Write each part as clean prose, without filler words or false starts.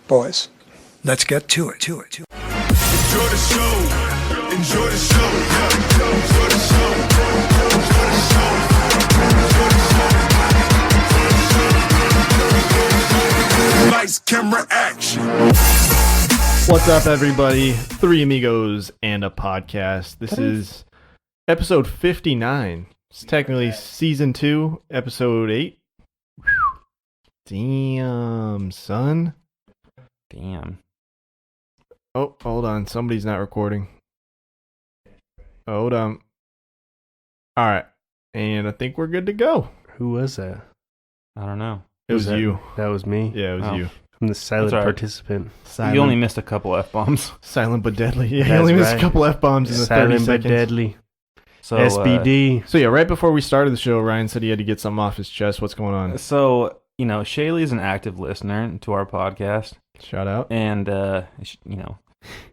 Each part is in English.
Boys, let's get to it. Enjoy the show. Enjoy the show. Enjoy the show. Enjoy the show. Lights, camera, action. What's up, everybody? Three amigos and a podcast. This is episode 59. It's technically season 2, episode 8. Damn, son. Damn. Oh, hold on. Somebody's not recording. Hold on. All right. And I think we're good to go. Who was that? I don't know. It was you. That was me. Yeah, it was you. I'm the silent That's all right. participant. Silent, You only missed a couple F-bombs. silent but deadly. Yeah, you That's only missed a right. couple F-bombs in the 30 Silent but seconds. deadly. So, SBD. So yeah, right before we started the show, Ryan said he had to get something off his chest. What's going on? Shaylee's an active listener to our podcast. Shout out. And,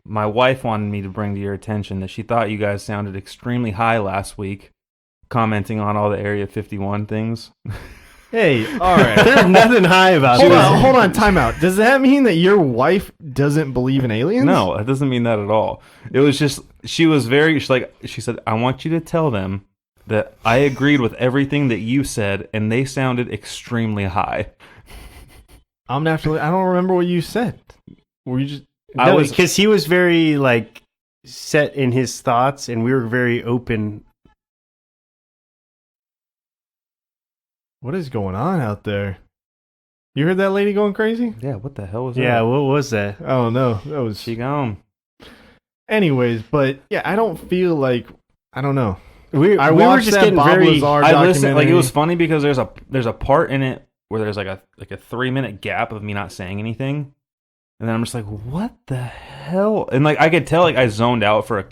my wife wanted me to bring to your attention that she thought you guys sounded extremely high last week, commenting on all the Area 51 things. Hey, all right. There's nothing high about Hold this. on, hold on, time out. Does that mean that your wife doesn't believe in aliens? No, it doesn't mean that at all. It was just, she said, I want you to tell them that I agreed with everything that you said, and they sounded extremely high. I'm naturally. I don't remember what you said. Were you just? No, because he was very set in his thoughts, and we were very open. What is going on out there? You heard that lady going crazy? Yeah, what the hell was that? Yeah, what was that? Oh no, that was. She gone. Anyways, but yeah, I don't feel like I don't know. We were watched just that getting Bob very. Lazar I listened. It documentary. was funny because there's a part in it where there's like a 3-minute gap of me not saying anything, and then I'm just like, what the hell? And I could tell I zoned out for a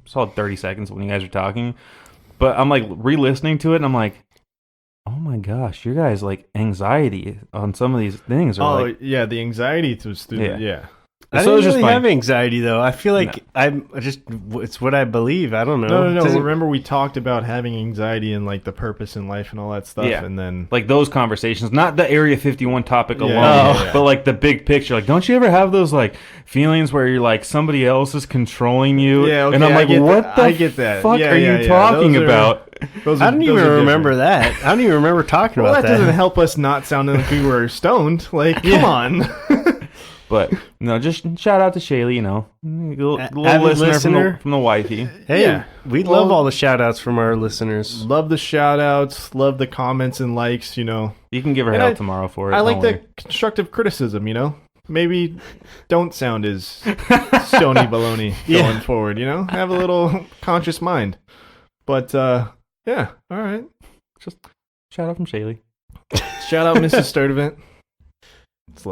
solid 30 seconds when you guys were talking, but I'm re-listening to it and I'm like, oh my gosh, your guys anxiety on some of these things are yeah, the anxiety was through. Yeah. Yeah. I So it don't was just really fine. have anxiety though. I feel like it's what I believe. I don't know. No. Doesn't- Remember, we talked about having anxiety and the purpose in life and all that stuff, Yeah. and then those conversations, not the Area 51 topic alone, yeah. but the big picture. Don't you ever have those feelings where you're somebody else is controlling you? Yeah, okay, and I'm I get what that. the I get that. fuck Yeah, are yeah, you yeah. talking Those are- about? I don't even remember that. I don't even remember talking Well, about that that. doesn't help us not sounding like we were stoned. Come on. But no, just shout out to Shaylee. Little avid listener from the wifey. Hey, Yeah. we Well- love all the shout outs from our listeners. Love the shout outs, love the comments and likes, You can give her And hell I- tomorrow for it. I don't like the worry. constructive criticism, Maybe don't sound as stony baloney Yeah. going forward, Have a little conscious mind. But, yeah, all right. Just shout out from Shaylee. Shout out Mrs. Sturdivant.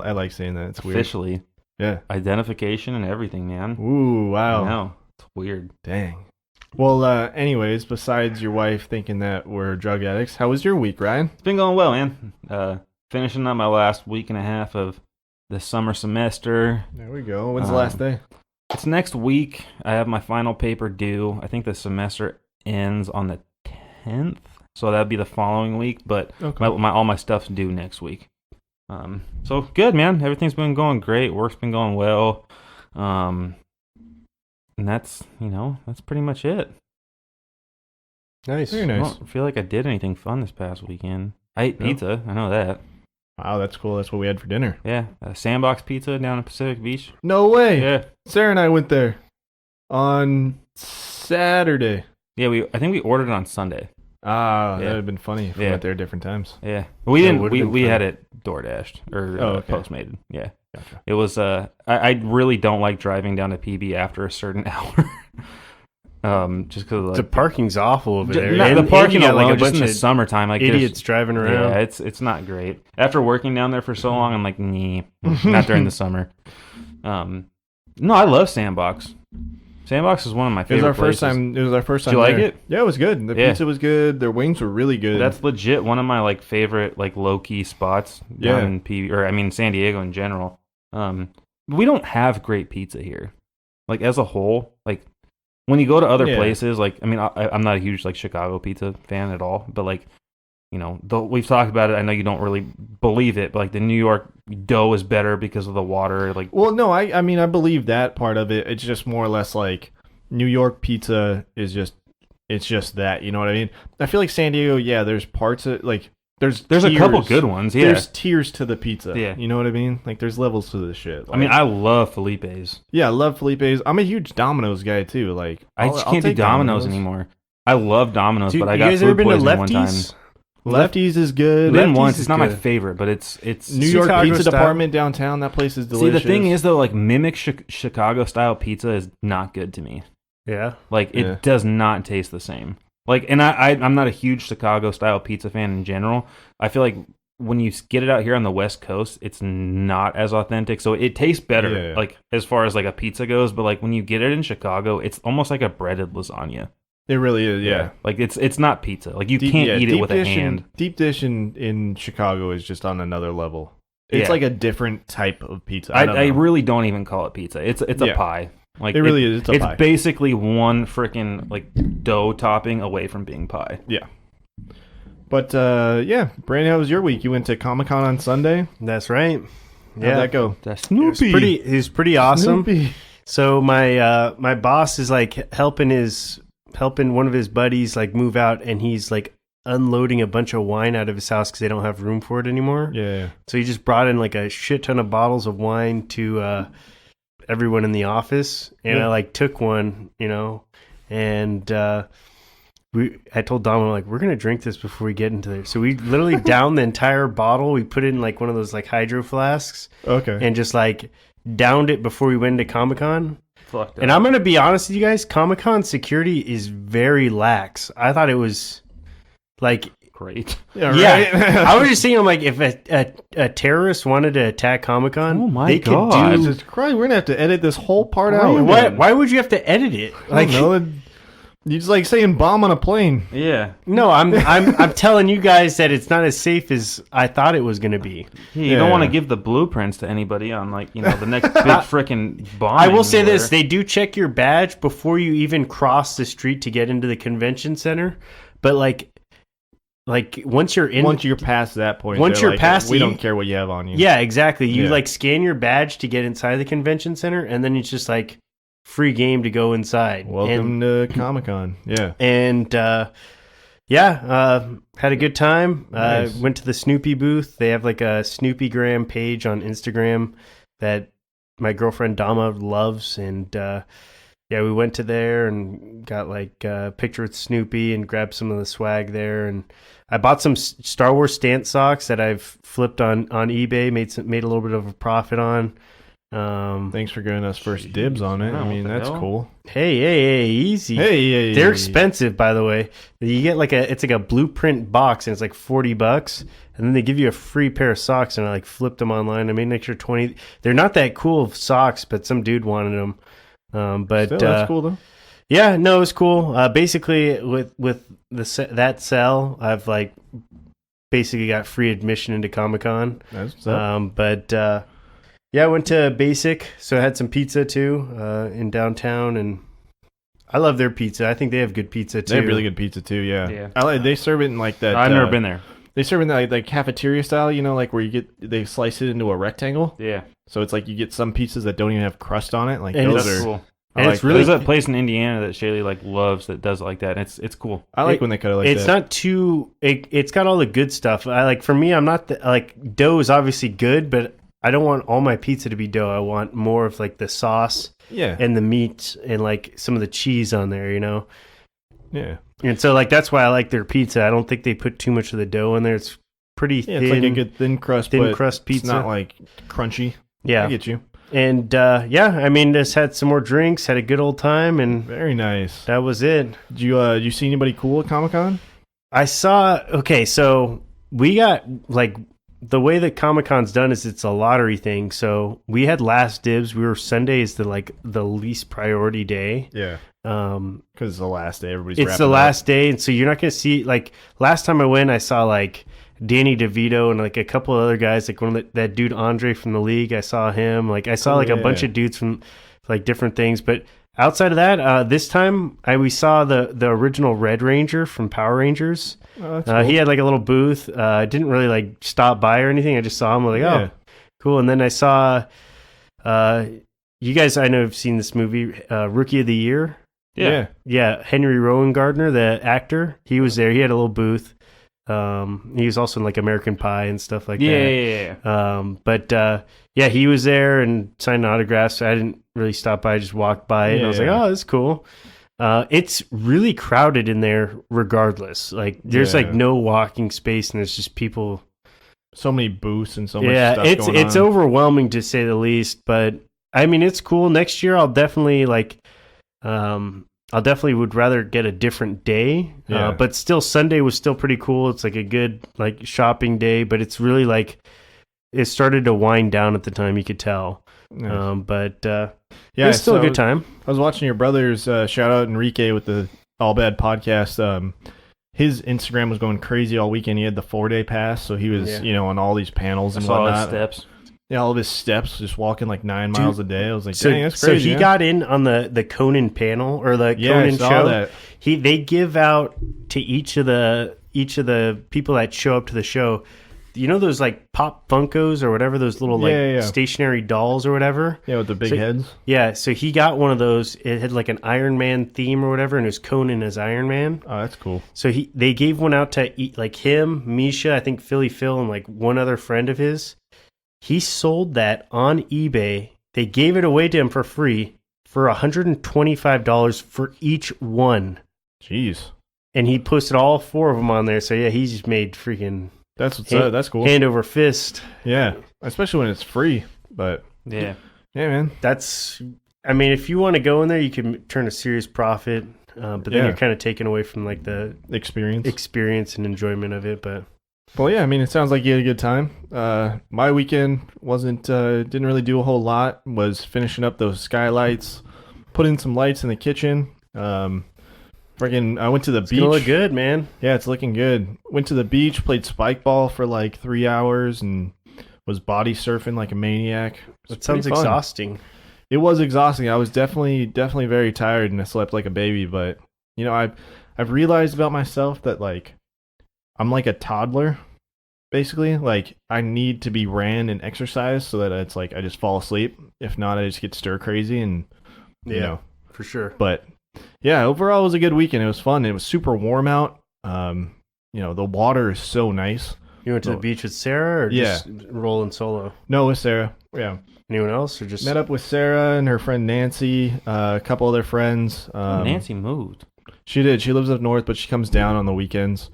I like saying that. It's weird. Officially, Yeah. identification and everything, man. Ooh, wow. I know. It's weird. Dang. Well, anyways, besides your wife thinking that we're drug addicts, how was your week, Ryan? It's been going well, man. Finishing up my last week and a half of the summer semester. There we go. When's the last day? It's next week. I have my final paper due. I think the semester ends on the 10th, so that'd be the following week. But Okay. all my stuff's due next week. So good, man. Everything's been going great. Work's been going well. And that's pretty much it. Nice. Very I nice. don't feel like I did anything fun this past weekend. I ate No? pizza. I know that. Wow, that's cool. That's what we had for dinner. Yeah, Sandbox Pizza down in Pacific Beach. No way. Yeah, Sarah and I went there on Saturday. yeah. I think we ordered it on Sunday. Ah, Yeah. that would have been funny if we Yeah. went there at different times. Yeah, but we That didn't. would've been We fun. had it DoorDashed or Oh, okay. Postmated. Yeah, Gotcha. it was. I really don't like driving down to PB after a certain hour. Just because The parking's awful over there. the And parking you got, alone, a just bunch in the of summertime, there's- idiots driving around. Yeah, it's not great. After working down there for so long, I'm like, nah, not during the summer. No, I love Sandbox. Sandbox is one of my It was favorite our first places. time. It was our first time. Did you like there. it? Yeah, it was good. The Yeah. pizza was good. Their wings were really good. That's legit one of my favorite low key spots down Yeah. in San Diego in general. We don't have great pizza here. As a whole, when you go to other Yeah. places, I'm not a huge Chicago pizza fan at all, but we've talked about it. I know you don't really believe it, but like the New York dough is better because of the water. Like, well, no, I mean I believe that part of it. It's just more or less like New York pizza is just that. You know what I mean? I feel like San Diego, yeah. There's parts of like there's a couple good ones. Yeah, there's tiers to the pizza. Yeah, you know what I mean? Like there's levels to this shit. Like, I mean, I love Felipe's. Yeah, I love Felipe's. I'm a huge Domino's guy too. Like I just can't do Domino's anymore. I love Domino's, Dude, but I you got guys food ever been to poisoning one time. Lefties? Lefties is good. Been Lefties once. is It's not my good. favorite, but it's New York Chicago pizza style. department downtown. That place is See, delicious. the thing is though, like mimic Chicago style pizza is not good to me. Yeah. Like it does not taste the same. Like, and I'm not a huge Chicago style pizza fan in general. I feel like when you get it out here on the West Coast, it's not as authentic. So it tastes better, like as far as like a pizza goes. But like when you get it in Chicago, it's almost like a breaded lasagna. It really is, yeah. Like it's not pizza. Like you can't eat it with a hand. Deep dish in Chicago is just on another level. It's Yeah. like a different type of pizza. I really don't even call it pizza. It's a pie. Like it really is. It's a pie. It's basically one freaking like dough topping away from being pie. Yeah. But yeah, Brandon, how was your week? You went to Comic-Con on Sunday. That's right. How'd that go? That's It was pretty awesome. Snoopy. So my boss is like helping one of his buddies like move out, and he's like unloading a bunch of wine out of his house because they don't have room for it anymore. Yeah. So he just brought in like a shit ton of bottles of wine to everyone in the office, and I like took one, and I told Dom, like, we're gonna drink this before we get into there. So we literally downed the entire bottle. We put it in like one of those like hydro flasks, Okay. and just like downed it before we went into Comic-Con. fucked up. And I'm gonna be honest with you guys, Comic-Con security is very lax. I thought it was like, great. Yeah, right? yeah. I was just thinking, I'm like, if a terrorist wanted to attack Comic-Con, Oh my they God. could do. Jesus Christ, we're gonna have to edit this whole part out. Why would you have to edit it? Like, no, you just like saying bomb on a plane. Yeah. No, I'm telling you guys that it's not as safe as I thought it was going to be. You don't want to give the blueprints to anybody on like the next big freaking bomb. I will say this: they do check your badge before you even cross the street to get into the convention center. But like once you're past that point, once they're you're like, past, we don't care what you have on you. Yeah, exactly. You Yeah. like scan your badge to get inside the convention center, and then it's just like free game to go inside. Welcome to Comic-Con. Yeah. And had a good time. Nice. Went to the Snoopy booth. They have like a Snoopygram page on Instagram that my girlfriend Dama loves, and we went to there and got like a picture with Snoopy and grabbed some of the swag there. And I bought some Star Wars stance socks that I've flipped on eBay, made a little bit of a profit on. Thanks for giving us first dibs on it. I mean, what the that's hell? cool. Hey, easy. Hey, They're expensive, by the way. You get it's like a blueprint box, and it's like $40, and then they give you a free pair of socks, and I like flipped them online. I made an extra 20. They're not that cool socks, but some dude wanted them. But Still, that's cool though. Yeah, no, it was cool. Basically, with that sell, I've like basically got free admission into Comic-Con. That's what's up. I went to Basic, so I had some pizza too in downtown, and I love their pizza. I think they have good pizza too. They have really good pizza too. Yeah. Yeah. They serve it in like that. I've never been there. They serve it in that like cafeteria style. Like where they slice it into a rectangle. Yeah. So it's like you get some pizzas that don't even have crust on it. Like And those That's are cool. And like it's really There's a place in Indiana that Shaylee like loves that does it like that. And it's cool. I like when they cut it like it's that. not too. It's got all the good stuff. I like. For me, I'm not like dough is obviously good, but I don't want all my pizza to be dough. I want more of like the sauce Yeah. and the meat and like some of the cheese on there. Yeah. And so like that's why I like their pizza. I don't think they put too much of the dough in there. It's pretty Yeah. thin. It's like a good thin crust. but crust pizza. It's not like crunchy. Yeah. I get you. And I mean, just had some more drinks, had a good old time, and Very nice. that was it. Did you see anybody cool at Comic-Con? I saw. Okay, so we got like the way that Comic-Con's done is it's a lottery thing. So we had last dibs. Sunday is the least priority day. Yeah. Because Because it's the last day. Everybody's it's the wrapping last day, and so you're not gonna see like last time I went, I saw like Danny DeVito and like a couple of other guys, like that dude Andre from the league. I saw him. Like I saw Oh, like a bunch yeah. of dudes from like different things, but outside of that, this time we saw the original Red Ranger from Power Rangers. Oh, that's cool. He had like a little booth. I didn't really like stop by or anything. I just saw him. Like, Yeah. oh, cool. And then I saw, you guys, I know have seen this movie, Rookie of the Year. Yeah, Henry Rowan Gardner, the actor, he was there. He had a little booth. He was also in like American Pie and stuff like that. Yeah. He was there and signed autographs. I didn't really stop by; I just walked by it. And I was like, "Oh, that's cool." It's really crowded in there, regardless. Like, there's like no walking space, and there's just people. So many booths and so much stuff going it's on. overwhelming to say the least. But I mean, it's cool. Next year, I'll definitely would rather get a different day. Yeah. But still, Sunday was still pretty cool. It's like a good like shopping day, but it's really like it started to wind down at the time. You could tell. Nice. It was still a good time. I was watching your brother's shout out Enrique with the All Bad podcast. His Instagram was going crazy all weekend. He had the 4-day pass, so he was on all these panels and I saw his whatnot. steps. Yeah, all of his steps, just walking like 9 miles a day. I was like, So, dang, that's crazy. so he got in on the Conan panel or the Conan I saw show. that. They give out to each of the people that show up to the show. You know those like Pop Funkos or whatever, those little stationary dolls or whatever. Yeah, with the big heads. Yeah, so he got one of those. It had like an Iron Man theme or whatever, and it was Conan as Iron Man. Oh, that's cool. So they gave one out to like him, Misha, I think Philly Phil, and like one other friend of his. He sold that on eBay. They gave it away to him for free for $125 for each one. Jeez. And he posted all 4 of them on there. So yeah, he just made freaking That's what's up. That's cool. hand over fist. Yeah, especially when it's free. But Yeah. man. I mean, if you want to go in there, you can turn a serious profit. But then you're kind of taken away from like the experience and enjoyment of it. But well, yeah, I mean, it sounds like you had a good time. My weekend didn't really do a whole lot. Was finishing up those skylights, putting some lights in the kitchen. I went to the beach. It's gonna look good, man. Yeah, it's looking good. Went to the beach, played spike ball for like 3 hours, and was body surfing like a maniac. That sounds exhausting. It was exhausting. I was definitely very tired, and I slept like a baby. But I've realized about myself that like I'm like a toddler, basically. Like I need to be ran and exercised so that it's like I just fall asleep. If not, I just get stir crazy and for sure. But yeah, overall it was a good weekend. It was fun. It was super warm out. The water is so nice. You went to the beach with Sarah or just rolling solo? No, with Sarah. Yeah. Anyone else or just met up with Sarah and her friend Nancy, a couple other friends. Nancy moved. She did. She lives up north, but she comes down on the weekends.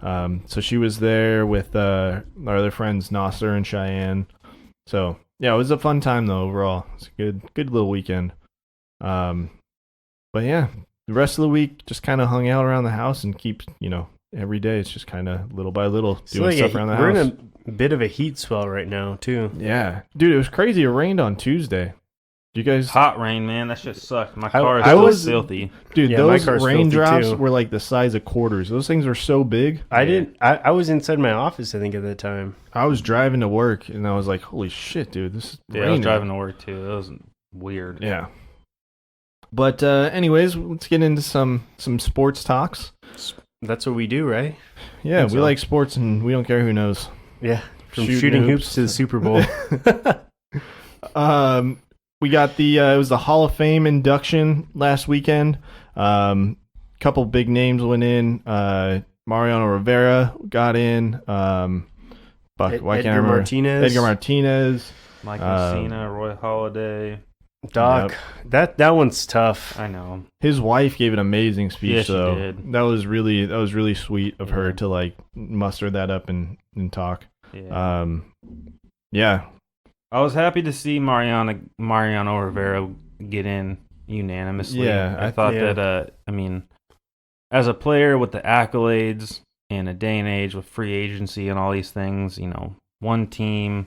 So she was there with our other friends Nasser and Cheyenne. So yeah, it was a fun time though. Overall, it's a good little weekend. But yeah, the rest of the week just kind of hung out around the house and keep every day it's just kind of little by little doing stuff around the house. We're in a bit of a heat swell right now too. Yeah, dude, it was crazy. It rained on Tuesday. You guys hot rain, man. That shit sucked. My car is filthy. Dude, yeah, those my raindrops were like the size of quarters. Those things were so big. I was inside my office, I think, at that time. I was driving to work and I was like, holy shit, dude, this is raining. I was driving to work too. That was weird. Yeah. But anyways, let's get into some sports talks. That's what we do, right? Yeah, we like sports and we don't care who knows. Yeah. From shooting hoops to the Super Bowl. We got it was the Hall of Fame induction last weekend. Couple big names went in. Mariano Rivera got in. Edgar Martinez. Mike Messina, Roy Halladay. Doc, yep. that one's tough. I know. His wife gave an amazing speech, though. She did. That was really sweet of her to like muster that up and talk. Yeah. Yeah. I was happy to see Mariano Rivera get in unanimously. Yeah, I thought that. I mean, as a player with the accolades in a day and age with free agency and all these things, one team.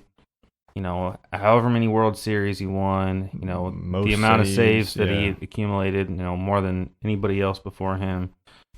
However many World Series he won, most the amount of saves saves that he accumulated, more than anybody else before him.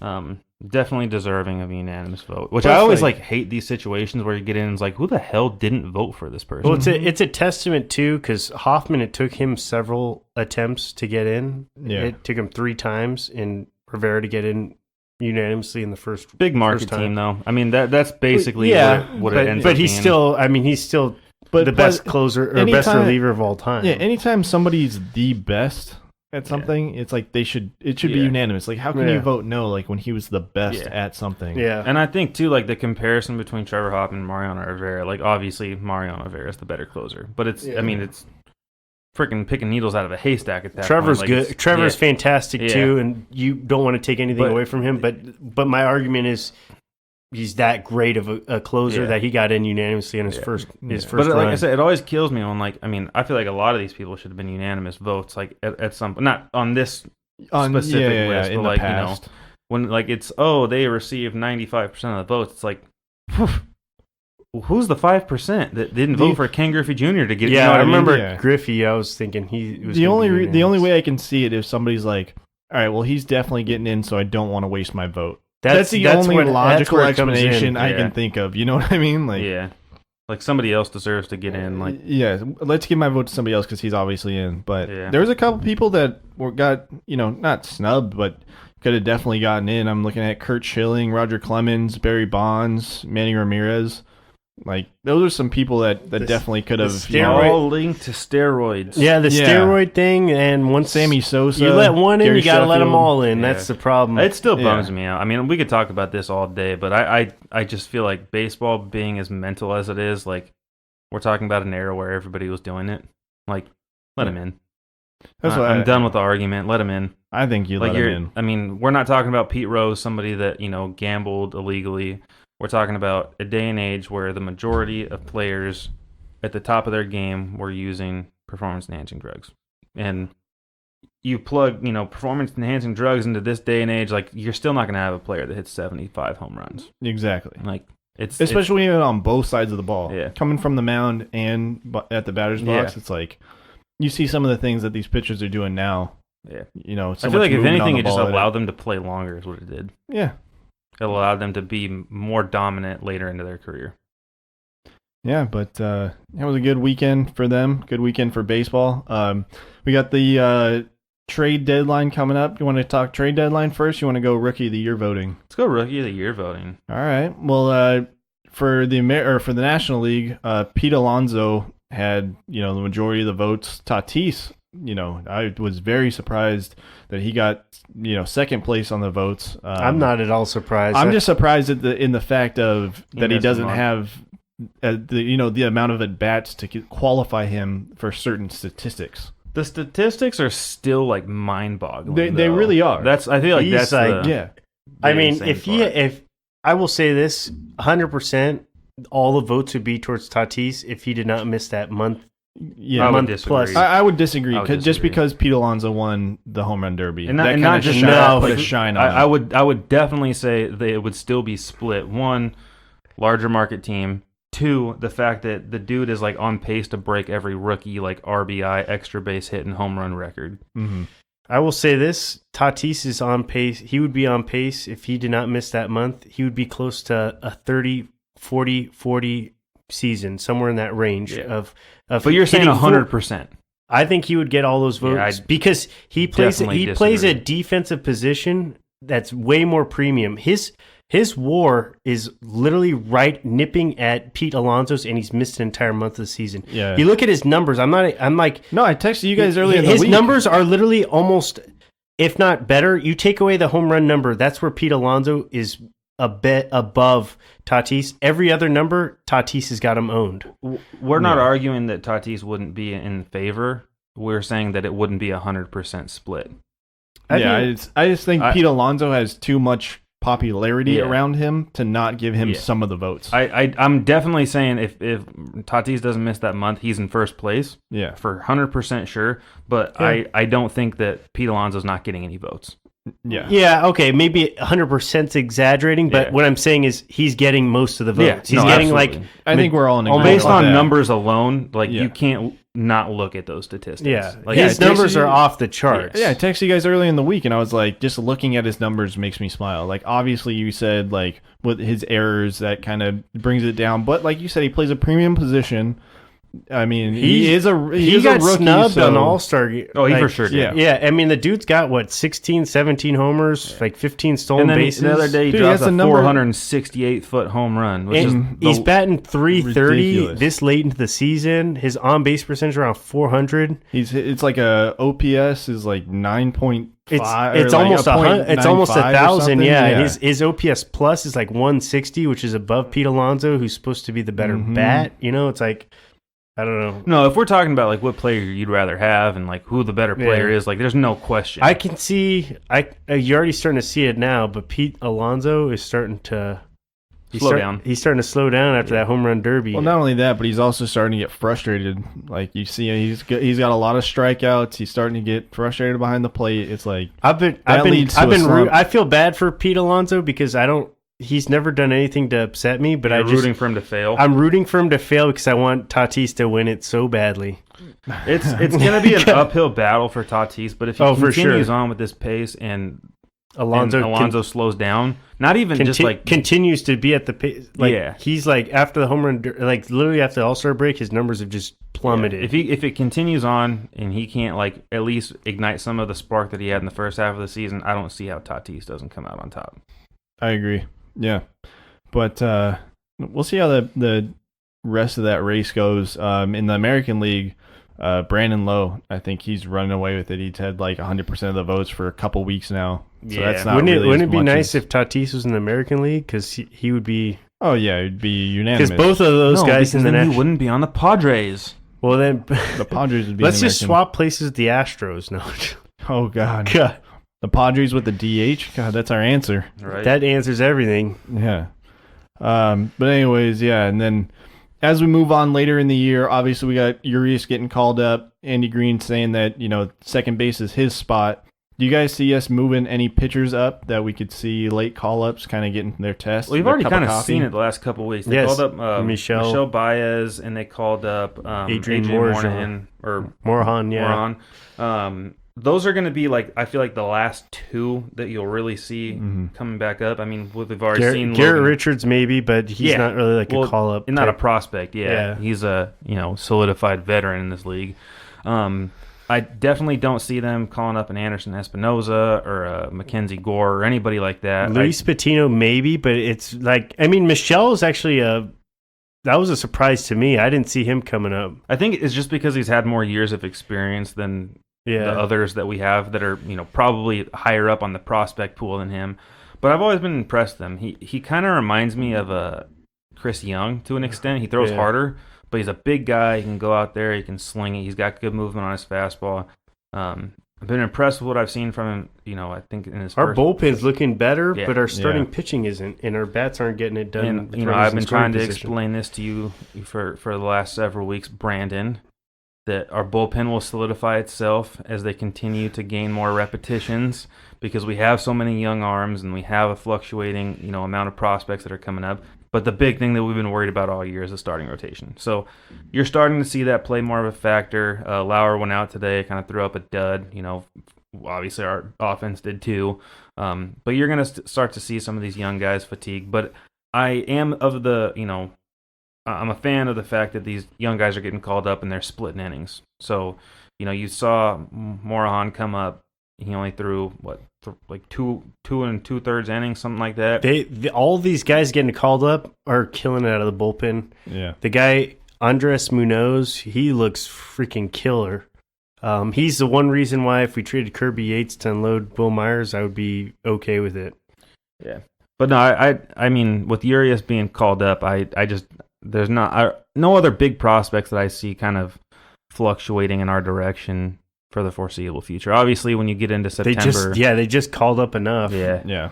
Definitely deserving of a unanimous vote. Which Plus, I always like- hate these situations where you get in and it's like, who the hell didn't vote for this person? Well, it's a testament too, because Hoffman, it took him several attempts to get in. Yeah. It took him 3 times, and Rivera to get in unanimously in the first Big market first time. team, though. I mean, that's basically what it ends but up he's being. still. I mean, he's still But the best closer or best anytime- reliever of all time. Yeah, anytime somebody's the best at something, it's like it should be unanimous. Like, how can you vote no? Like when he was the best at something. Yeah. And I think too, like the comparison between Trevor Hoffman and Mariano Rivera, like obviously Mariano Rivera is the better closer, but it's I mean it's freaking picking needles out of a haystack at that Trevor's point. Like, good. Trevor's fantastic Yeah. too, and you don't want to take anything But- away from him. But my argument is he's that great of a closer that he got in unanimously in his first But run. like I said, it always kills me when I mean, I feel like a lot of these people should have been unanimous votes, like at some, not on this specific list, in but the like past. when like it's they received 95% of the votes. It's like, who's the 5% that didn't vote for Ken Griffey Jr. to get? yeah, you know what I remember Yeah. Griffey. I was thinking he was the gonna only be the only unanimous. way I can see it is somebody's like, all right, well, he's definitely getting in, so I don't want to waste my vote. That's the only when- logical where it comes in. explanation I Yeah. can think of. You know what I mean? Like, Yeah, like somebody else deserves to get in. Like, yeah, let's give my vote to somebody else because he's obviously in. But Yeah. there was a couple people that got not snubbed, but could have definitely gotten in. I'm looking at Kurt Schilling, Roger Clemens, Barry Bonds, Manny Ramirez. Like those are some people that definitely could have. steroid- all linked to steroids. Yeah, the Yeah. steroid thing, and once Sammy Sosa. you let one in, Gary you got to let them Sheffield. all in. Yeah. That's the problem. It still bums Yeah. me out. I mean, we could talk about this all day, but I just feel like baseball being as mental as it is, like we're talking about an era where everybody was doing it. Like, let him in. That's what I'm done with the argument. Let him in. I think you Like let him in. I mean, we're not talking about Pete Rose, somebody that gambled illegally. We're talking about a day and age where the majority of players at the top of their game were using performance-enhancing drugs, and you plug performance-enhancing drugs into this day and age, like you're still not going to have a player that hits 75 home runs. Exactly. Like it's Especially even on both sides of the ball. Yeah. Coming from the mound and at the batter's box, Yeah. it's like you see some of the things that these pitchers are doing now. yeah. So I feel like if much movement on anything, the it just ball that allowed them to play longer, is what it did. Yeah. It allowed them to be more dominant later into their career. Yeah, but it was a good weekend for them. Good weekend for baseball. We got the trade deadline coming up. You want to talk trade deadline first? You want to go rookie of the year voting? Let's go rookie of the year voting. All right. Well, for the for the National League, Pete Alonso had the majority of the votes. Tatis, I was very surprised that he got second place on the votes. I'm not at all surprised. I'm just surprised in the fact of that he missed doesn't one. have the amount of at bats to qualify him for certain statistics. The statistics are still like mind-boggling. They though. really are. I feel like He's that's like- the, Yeah, I the mean, insane part. if I will say this, 100%, all the votes would be towards Tatis if he did not miss that month. yeah. I would month disagree. plus. I would disagree, I would just disagree. because Pete Alonso won the home run derby, and not, that and kinda not just shine, that, put like, a shine on. I it. would definitely say that it would still be split. One, larger market team. Two, the fact that the dude is like on pace to break every rookie like RBI, extra base hit, and home run record. Mhm. I will say this, Tatis is on pace. He would be on pace if he did not miss that month. He would be close to a 30, 40 season, somewhere in that range Yeah. of But you're saying hitting 100%. I think he would get all those Yeah, votes I because he plays a disagree. defensive position that's way more premium. His WAR is literally right nipping at Pete Alonso's, and he's missed an entire month of the season. Yeah. You look at his numbers. I'm like, No, I texted you guys earlier in the his week. numbers are literally almost, if not better. You take away the home run number, that's where Pete Alonso is a bit above Tatis. Every other number, Tatis has got him owned. We're not arguing that Tatis wouldn't be in favor. We're saying that it wouldn't be 100% split. I just think Pete Alonso has too much popularity Yeah. around him to not give him Yeah. some of the votes. I'm definitely saying if Tatis doesn't miss that month, he's in first place Yeah. for 100% sure. But I don't think that Pete Alonso's not getting any votes. Yeah. Yeah, okay, maybe 100% exaggerating, but Yeah. what I'm saying is he's getting most of the votes. Yeah, he's no, getting absolutely. like I think we're all in Based agreement Based about on that. numbers alone, like Yeah. you can't not look at those statistics. Yeah, like his I texted numbers you- are off the charts. Yeah, I texted you guys early in the week, and I was like, just looking at his numbers makes me smile. Like, obviously, you said, like, with his errors, that kind of brings it down. But, like you said, he plays a premium position. I mean, he got a rookie, snubbed so- on All-Star. Oh, he for sure did. Yeah. Yeah, I mean, the dude's got, what, 16, 17 homers, like 15 stolen And then bases. the other day he Dude, dropped that's a a number- 468-foot home run, which is And he's batting 330 Ridiculous. this late into the season. His on-base percentage around 400. It's like a OPS is like 9.5. It's almost it's almost 1,000. Yeah, yeah. his OPS plus is like 160, which is above Pete Alonso, who's supposed to be the better bat. You know, it's like, I don't know. No, if we're talking about like what player you'd rather have and like who the better player is, like there's no question. I can see, you're already starting to see it now, but Pete Alonso is starting to Slow down. He's starting to slow down after that home run derby. Well, not only that, but he's also starting to get frustrated. Like you see, he's got a lot of strikeouts. He's starting to get frustrated behind the plate. It's like I I feel bad for Pete Alonso because he's never done anything to upset me, but You're rooting for him to fail. I'm rooting for him to fail because I want Tatis to win it so badly. It's going to be an uphill battle for Tatis, but if he for continues sure. on with this pace and Alonso slows down, not even just like continues to be at the pace. Like, Yeah. he's like after the home run, like literally after the All-Star break, his numbers have just plummeted. if it continues on and he can't like at least ignite some of the spark that he had in the first half of the season, I don't see how Tatis doesn't come out on top. I agree. Yeah, but we'll see how the rest of that race goes. In the American League, Brandon Lowe, I think he's running away with it. He's had like 100% of the votes for a couple weeks now. So Yeah. that's not Wouldn't really it as be much nice as- if Tatis was in the American League because he would be Oh yeah, it'd be unanimous. because both of those guys in the then he national. wouldn't be on the Padres. Well then, the Padres would be. let's in just American. swap places with the Astros now. Oh God, God, the Padres with the DH. God, that's our answer. Right. that answers everything. Yeah. But anyways, yeah, and then as we move on later in the year, obviously we got Urias getting called up. Andy Green saying that second base is his spot. Do you guys see us moving any pitchers up that we could see late call-ups, kind of getting their test? Well, you've their already cup kind of coffee? seen it the last couple of weeks. They Yes. called up Michelle Baez and they called up Adrian Morahan or Morahan, yeah. Morahan. Those are going to be like I feel like the last two that you'll really see coming back up. I mean, we've already seen Garrett Logan. Richards maybe, but he's not really like a call up. Not a prospect. Yeah, he's a solidified veteran in this league. I definitely don't see them calling up an Anderson Espinoza or a Mackenzie Gore or anybody like that. Luis Patino maybe, but it's like Michelle is actually that was a surprise to me. I didn't see him coming up. I think it's just because he's had more years of experience than the others that we have that are probably higher up on the prospect pool than him. But I've always been impressed with him. He kind of reminds me of a Chris Young to an extent. He throws harder, but he's a big guy. He can go out there. He can sling it. He's got good movement on his fastball. I've been impressed with what I've seen from him. I think in his our first bullpen's looking better, Yeah. but our starting Yeah. pitching isn't, and our bats aren't getting it done. And with runners I've in been scoring trying to position. explain this to you for the last several weeks, Brandon, that our bullpen will solidify itself as they continue to gain more repetitions because we have so many young arms and we have a fluctuating amount of prospects that are coming up. But the big thing that we've been worried about all year is the starting rotation. So you're starting to see that play more of a factor. Lauer went out today, kind of threw up a dud. Obviously our offense did too. But you're going to start to see some of these young guys fatigue. But I am of the, I'm a fan of the fact that these young guys are getting called up and they're splitting innings. So, you saw Morahan come up. He only threw like two and 2/3 innings, something like that. All these guys getting called up are killing it out of the bullpen. Yeah. The guy Andres Munoz, he looks freaking killer. He's the one reason why if we traded Kirby Yates to unload Will Myers, I would be okay with it. Yeah, but no, I mean with Urias being called up, I just there's no other big prospects that I see kind of fluctuating in our direction for the foreseeable future. Obviously, when you get into September, they just called up enough. yeah. Yeah.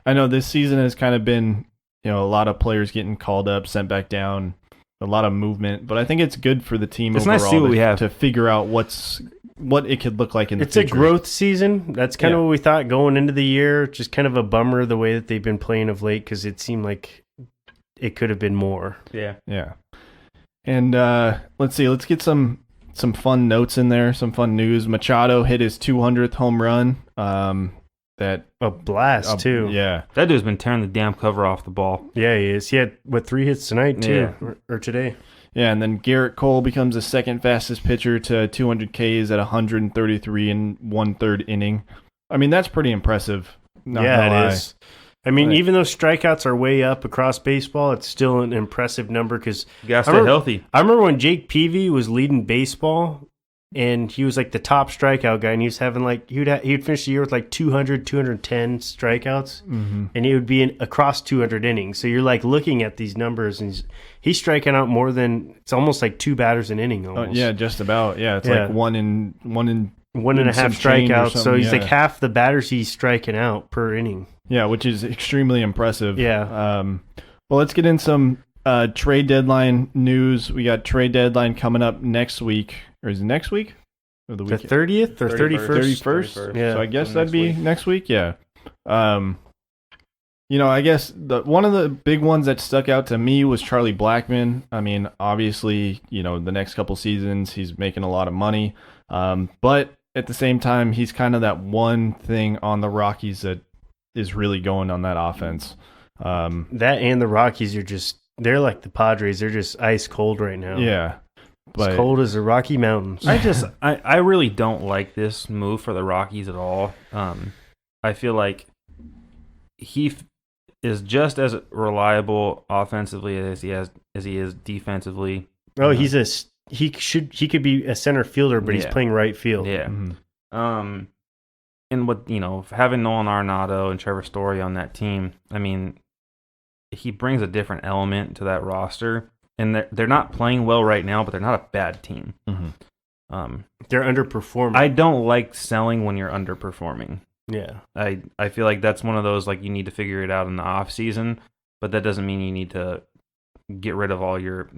I know this season has kind of been, a lot of players getting called up, sent back down, a lot of movement, but I think it's good for the team It's overall nice to see what we have. to figure out what it could look like in the It's future. a growth season. That's kind of what we thought going into the year. Just kind of a bummer the way that they've been playing of late because it seemed like it could have been more. Yeah. Yeah. And let's see, let's get some some fun notes in there, some fun news. Machado hit his 200th home run. That A blast, too. Yeah. That dude's been tearing the damn cover off the ball. Yeah, he is. He had, 3 hits tonight, too, or today. Yeah, and then Garrit Cole becomes the second fastest pitcher to 200 Ks at 133 and 1/3 inning. I mean, that's pretty impressive. Not gonna lie. It is. I mean, But- even though strikeouts are way up across baseball, it's still an impressive number because You gotta stay healthy. I remember when Jake Peavy was leading baseball, and he was like the top strikeout guy, and he was having like he'd finish the year with like 200, 210 strikeouts, and he would be across 200 innings. So you're like looking at these numbers, and he's striking out more than it's almost like 2 batters an inning almost. Yeah, just about. Yeah, it's Yeah. like one and a half some change or strikeouts. So something, he's like yeah. half the batters he's striking out per inning. Yeah, which is extremely impressive. Yeah. Well, let's get in some trade deadline news. We got trade deadline coming up next week. Or is it next week? Or the The week? 30th or 31st? 31st? Yeah. So I guess So that'd next be week. next week, yeah. I guess one of the big ones that stuck out to me was Charlie Blackmon. I mean, obviously, the next couple seasons he's making a lot of money. But at the same time, he's kind of that one thing on the Rockies that is really going on that offense. That and the Rockies they're like the Padres. They're just ice cold right now. Yeah. But As cold as the Rocky Mountains. I really don't like this move for the Rockies at all. I feel like he is just as reliable offensively as he is defensively. He could be a center fielder, but he's Yeah. playing right field. Yeah. Mhm. And with having Nolan Arenado and Trevor Story on that team, I mean, he brings a different element to that roster. And they're not playing well right now, but they're not a bad team. They're underperforming. I don't like selling when you're underperforming. yeah. I feel like that's one of those, like, you need to figure it out in the off season, but that doesn't mean you need to get rid of all your,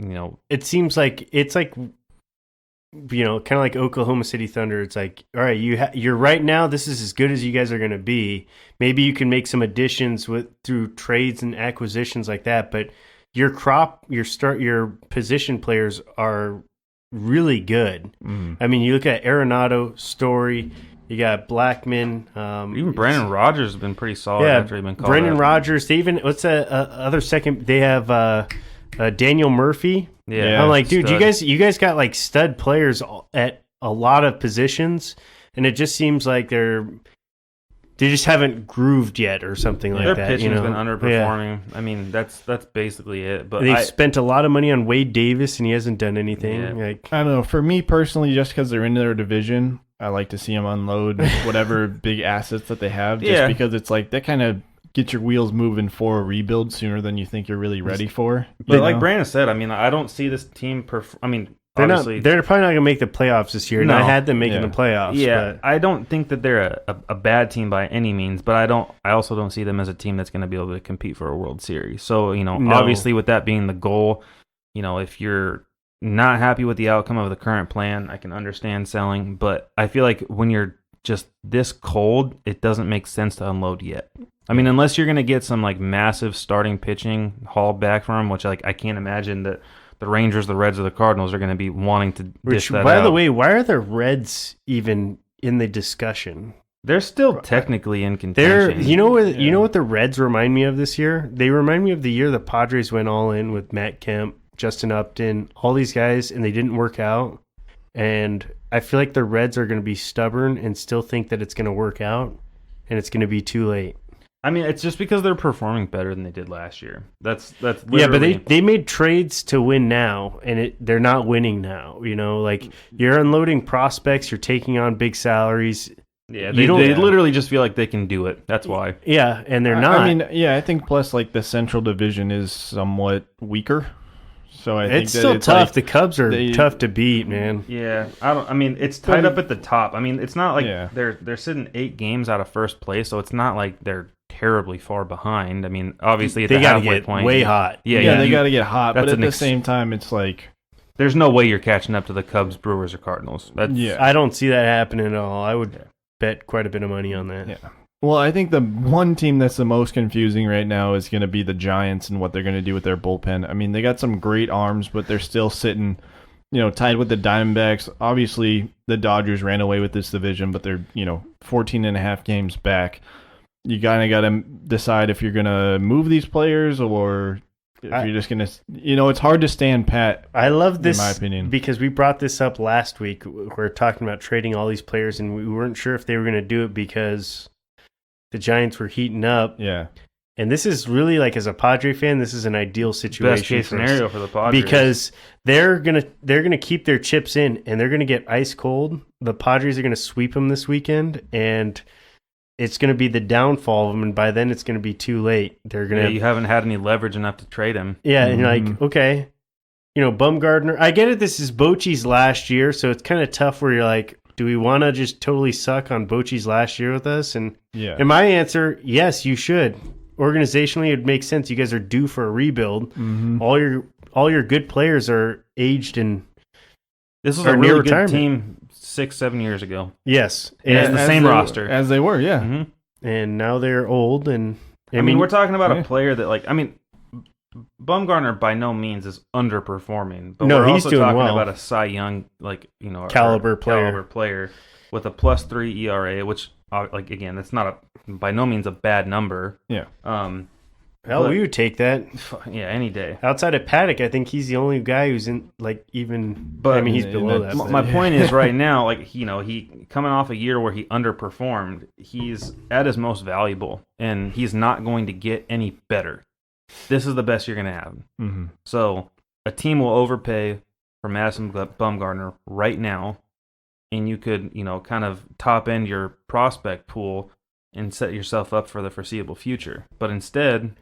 It seems like it's like kind of like Oklahoma City Thunder. It's like, all right, you're right now. This is as good as you guys are going to be. Maybe you can make some additions through trades and acquisitions like that, but your position players are really good. I mean, you look at Arenado, Story, you got Blackmon. even Brandon Rogers has been pretty solid after he's been called Brendan up. Rodgers. They even what's that other second? They have Daniel Murphy. Yeah, I'm like, dude, stud. you guys got like stud players at a lot of positions, and it just seems like they just haven't grooved yet or something like Their that. pitching's been Yeah. underperforming. I mean, that's basically it. But They've spent a lot of money on Wade Davis, and he hasn't done anything. Yeah. Like, I don't know. For me personally, just because they're in their division, I like to see them unload whatever big assets that they have. Just Yeah. because it's like that kind of gets your wheels moving for a rebuild sooner than you think you're really ready for. But you like know? Brandon said, I mean, I don't see this team. they're Obviously, probably not going to make the playoffs this year. And I No. had them making Yeah. the playoffs. yeah, but I don't think that they're a bad team by any means. But I also don't see them as a team that's going to be able to compete for a World Series. So obviously, with that being the goal, if you're not happy with the outcome of the current plan, I can understand selling. But I feel like when you're just this cold, it doesn't make sense to unload yet. I mean, unless you're going to get some like massive starting pitching hauled back from them, which I can't imagine that the Rangers, the Reds, or the Cardinals are going to be wanting to dish that by out. the way, why are the Reds even in the discussion? They're still technically in They're contention. you know what the Reds remind me of this year? They remind me of the year the Padres went all in with Matt Kemp, Justin Upton, all these guys, and they didn't work out. And I feel like the Reds are going to be stubborn and still think that it's going to work out, and it's going to be too late. I mean, it's just because they're performing better than they did last year. That's Yeah, but literally- they made trades to win now, and they're not winning now. Like you're unloading prospects, you're taking on big salaries. yeah, you don't- they literally just feel like they can do it. That's why. Yeah, and they're not. I mean, yeah, I think plus like the Central Division is somewhat weaker. So I think it's that still it's tough. like- The Cubs are they- tough to beat, man. Yeah, I mean, it's tied But- up at the top. I mean, it's not like Yeah. they're sitting 8 games out of first place, so it's not like they're terribly far behind. I mean, obviously at They the got to halfway get point, way hot. Yeah, they got to get hot, but that's at an the ex- same time, it's like There's no way you're catching up to the Cubs, Brewers, or Cardinals. That's, yeah. I don't see that happening at all. I would bet quite a bit of money on that. Yeah. Well, I think the one team that's the most confusing right now is going to be the Giants and what they're going to do with their bullpen. I mean, they got some great arms, but they're still sitting, tied with the Diamondbacks. Obviously, the Dodgers ran away with this division, but they're 14 and a half games back. You kind of got to decide if you're going to move these players or if you're just going to, it's hard to stand pat. I love this, in my opinion, because we brought this up last week. We're talking about trading all these players, and we weren't sure if they were going to do it because the Giants were heating up. Yeah. And this is really, like, as a Padre fan, this is an ideal situation. Best case scenario for the Padres. Because they're gonna keep their chips in, and they're gonna get ice cold. The Padres are gonna sweep them this weekend, and it's gonna be the downfall of them. And by then, it's gonna be too late. They're gonna. You haven't had any leverage enough to trade him. Yeah, and you're like, okay, Bumgarner. I get it. This is Bochy's last year, so it's kind of tough. Where you're like, do we want to just totally suck on Bochy's last year with us? And my answer, yes, you should. Organizationally, it makes sense. You guys are due for a rebuild. Mm-hmm. All your good players are aged and this was a really good team 6-7 years ago. Yes, and it's the same roster as they were. Yeah, mm-hmm. And now they're old. And I mean, we're talking about a player that, Bumgarner by no means is underperforming, but we're also talking about a Cy Young, caliber player with a +3 ERA, which, again, that's not by no means a bad number. Yeah. We would take that. Yeah, any day. Outside of Paddock, I think he's the only guy who's in But he's below that. My point is, right now, he coming off a year where he underperformed, he's at his most valuable, and he's not going to get any better. This is the best you're going to have. Mm-hmm. So a team will overpay for Madison Bumgarner right now, and you could, kind of top end your prospect pool and set yourself up for the foreseeable future. But instead,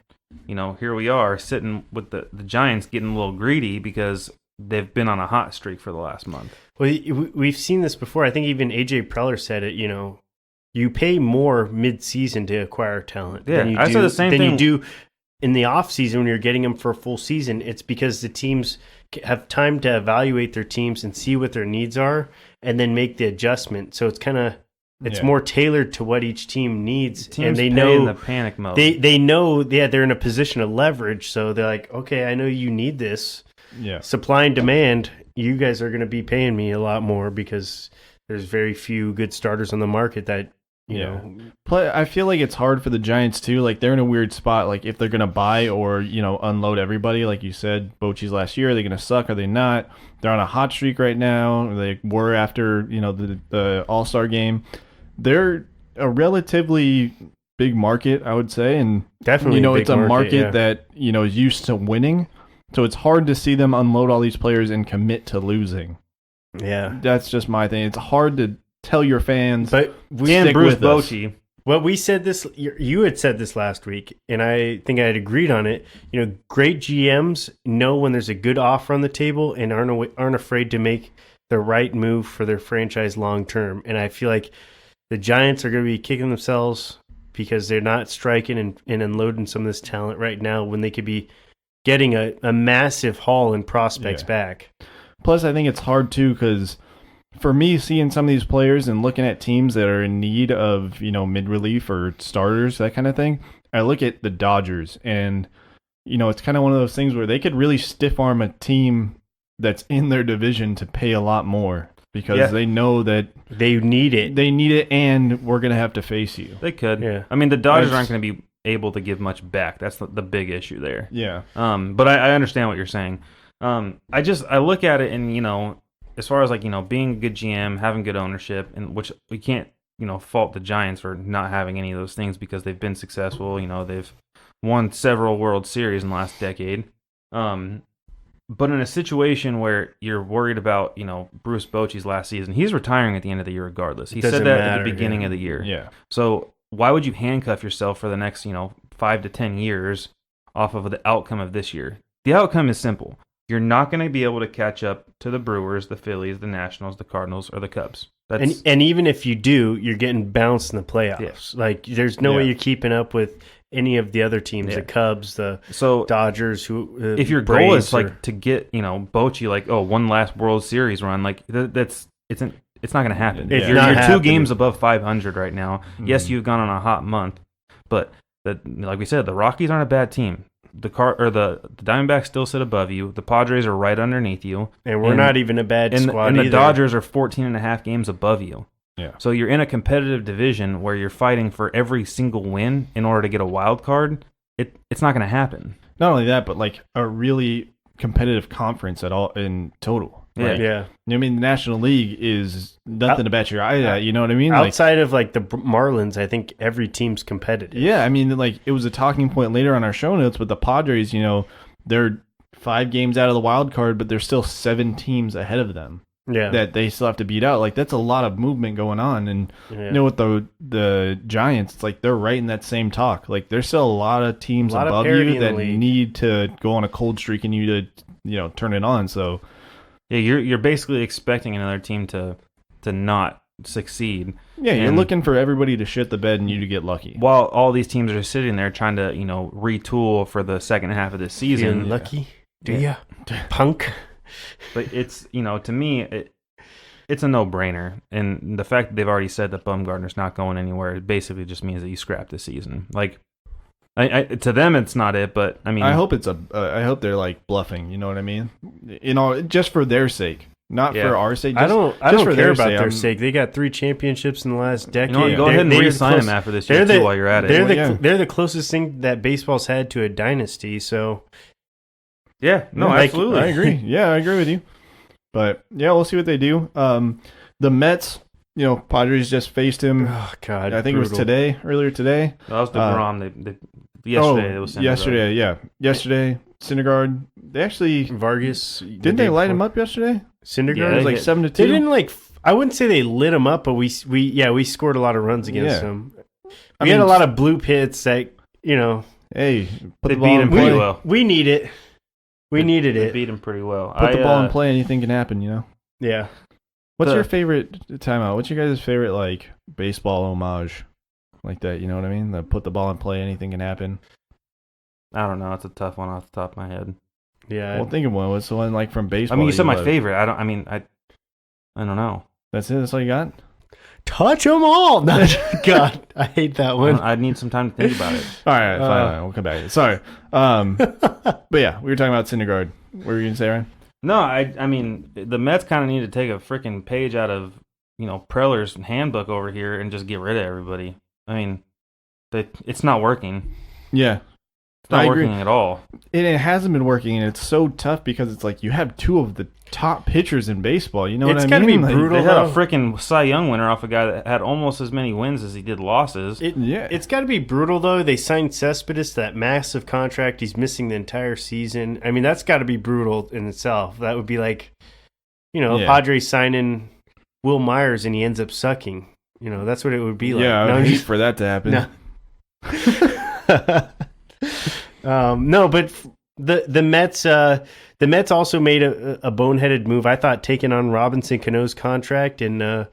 here we are sitting with the Giants getting a little greedy because they've been on a hot streak for the last month. Well, we've seen this before. I think even AJ Preller said it, you pay more mid-season to acquire talent than you do in the offseason when you're getting them for a full season. It's because the teams have time to evaluate their teams and see what their needs are and then make the adjustment. So it's kind of more tailored to what each team needs, and they know in the panic mode. They know they're in a position of leverage, so they're like, okay, I know you need this. Yeah, supply and demand. You guys are going to be paying me a lot more because there's very few good starters on the market that you know. I feel like it's hard for the Giants too. Like they're in a weird spot. Like if they're going to buy or unload everybody, like you said, Bochy's last year, are they going to suck? Are they not? They're on a hot streak right now. They were after the All-Star game. They're a relatively big market, I would say, and definitely, it's a market that is used to winning. So it's hard to see them unload all these players and commit to losing. Yeah, that's just my thing. It's hard to tell your fans, but Bruce Bochy. Well, we said this. You had said this last week, and I think I had agreed on it. Great GMs know when there's a good offer on the table and aren't afraid to make the right move for their franchise long term. And I feel like the Giants are going to be kicking themselves because they're not striking and unloading some of this talent right now when they could be getting a massive haul in prospects back. Plus, I think it's hard too because for me, seeing some of these players and looking at teams that are in need of mid-relief or starters, that kind of thing, I look at the Dodgers and it's kind of one of those things where they could really stiff arm a team that's in their division to pay a lot more. Because they know that they need it. They need it, and we're going to have to face you. They could. Yeah. I mean, the Dodgers aren't going to be able to give much back. That's the big issue there. Yeah. But I understand what you're saying. I look at it and, as far as being a good GM, having good ownership, and which we can't, fault the Giants for not having any of those things because they've been successful. They've won several World Series in the last decade. But in a situation where you're worried about, Bruce Bochy's last season, he's retiring at the end of the year regardless. He said that at the beginning of the year. Yeah. So why would you handcuff yourself for the next, 5 to 10 years off of the outcome of this year? The outcome is simple. You're not going to be able to catch up to the Brewers, the Phillies, the Nationals, the Cardinals, or the Cubs. And even if you do, you're getting bounced in the playoffs. Yeah. Like there's no way you're keeping up with any of the other teams, the Cubs, the Dodgers. If your goal is to get Bochy one last World Series run, it's not going to happen. You're 2 games above 500 right now. Mm-hmm. Yes, you've gone on a hot month, but like we said, the Rockies aren't a bad team. the Diamondbacks still sit above you. The Padres are right underneath you, and we're not even a bad squad. And either. the Dodgers are 14.5 games above you. Yeah. So you're in a competitive division where you're fighting for every single win in order to get a wild card. It's not going to happen. Not only that, but like a really competitive conference at all in total. Yeah. Like, Yeah. I mean, the National League is nothing to bat your eye at. You know what I mean? Outside of like the Marlins, I think every team's competitive. Yeah, I mean, like it was a talking point later on our show notes, but the Padres, they're 5 games out of the wild card, but there's still 7 teams ahead of them Yeah. that they still have to beat out. Like that's a lot of movement going on, and with the Giants, it's like they're right in that same talk. Like there's still a lot of teams above you that need to go on a cold streak and you to turn it on. So yeah, you're basically expecting another team to not succeed. Yeah, you're looking for everybody to shit the bed and you to get lucky. While all these teams are sitting there trying to, retool for the second half of the season. Feeling lucky? Do ya? Punk? But it's, to me, it's a no-brainer. And the fact that they've already said that Bumgarner's not going anywhere, it basically just means that you scrap the season. Like, to them, it's not it, but I mean, I hope I hope they're like bluffing. You know what I mean? Just for their sake, not for our sake. I don't care about their sake. They got 3 championships in the last decade. Go ahead and re-sign them after this year too, while you're at it. They're the closest thing that baseball's had to a dynasty. So, yeah, no, absolutely, I agree. Yeah, I agree with you. But yeah, we'll see what they do. The Mets. Padres just faced him. Oh God! I think it was earlier today. That was DeGrom. Yesterday, it was Syndergaard. Yesterday, yeah. Yesterday, Syndergaard. They actually Vargas. Didn't they light him up yesterday? Syndergaard it was like 7-2. They didn't I wouldn't say they lit him up, but we scored a lot of runs against them. We had a lot of blue hits that Hey, put they the ball beat in him play. pretty well. We need it. We needed They it. beat him pretty well. Put the ball in play. Anything can happen. Yeah. What's your favorite timeout? What's your guys' favorite like baseball homage? Like that, you know what I mean? The put the ball in play, anything can happen. I don't know. It's a tough one off the top of my head. Yeah. Well, think of one. What's the one like from baseball? I mean, you said my favorite. I don't know. That's it. That's all you got? Touch them all. No, God, I hate that one. I'd need some time to think about it. All right, fine. We'll come back. Sorry. But yeah, we were talking about Syndergaard. What were you gonna say, Ryan? No, I mean, the Mets kind of need to take a freaking page out of Preller's handbook over here and just get rid of everybody. I mean, it's not working. Yeah. It's not working at all. And it hasn't been working, and it's so tough because it's like you have 2 of the top pitchers in baseball. You know what I mean? It's got to be Like, brutal. They had a freaking Cy Young winner off a guy that had almost as many wins as he did losses. It's got to be brutal, though. They signed Cespedes to that massive contract. He's missing the entire season. I mean, that's got to be brutal in itself. That would be like, Padres signing Will Myers and he ends up sucking. That's what it would be like. Yeah, I would hate for that to happen. No, but the Mets also made a boneheaded move. I thought taking on Robinson Cano's contract in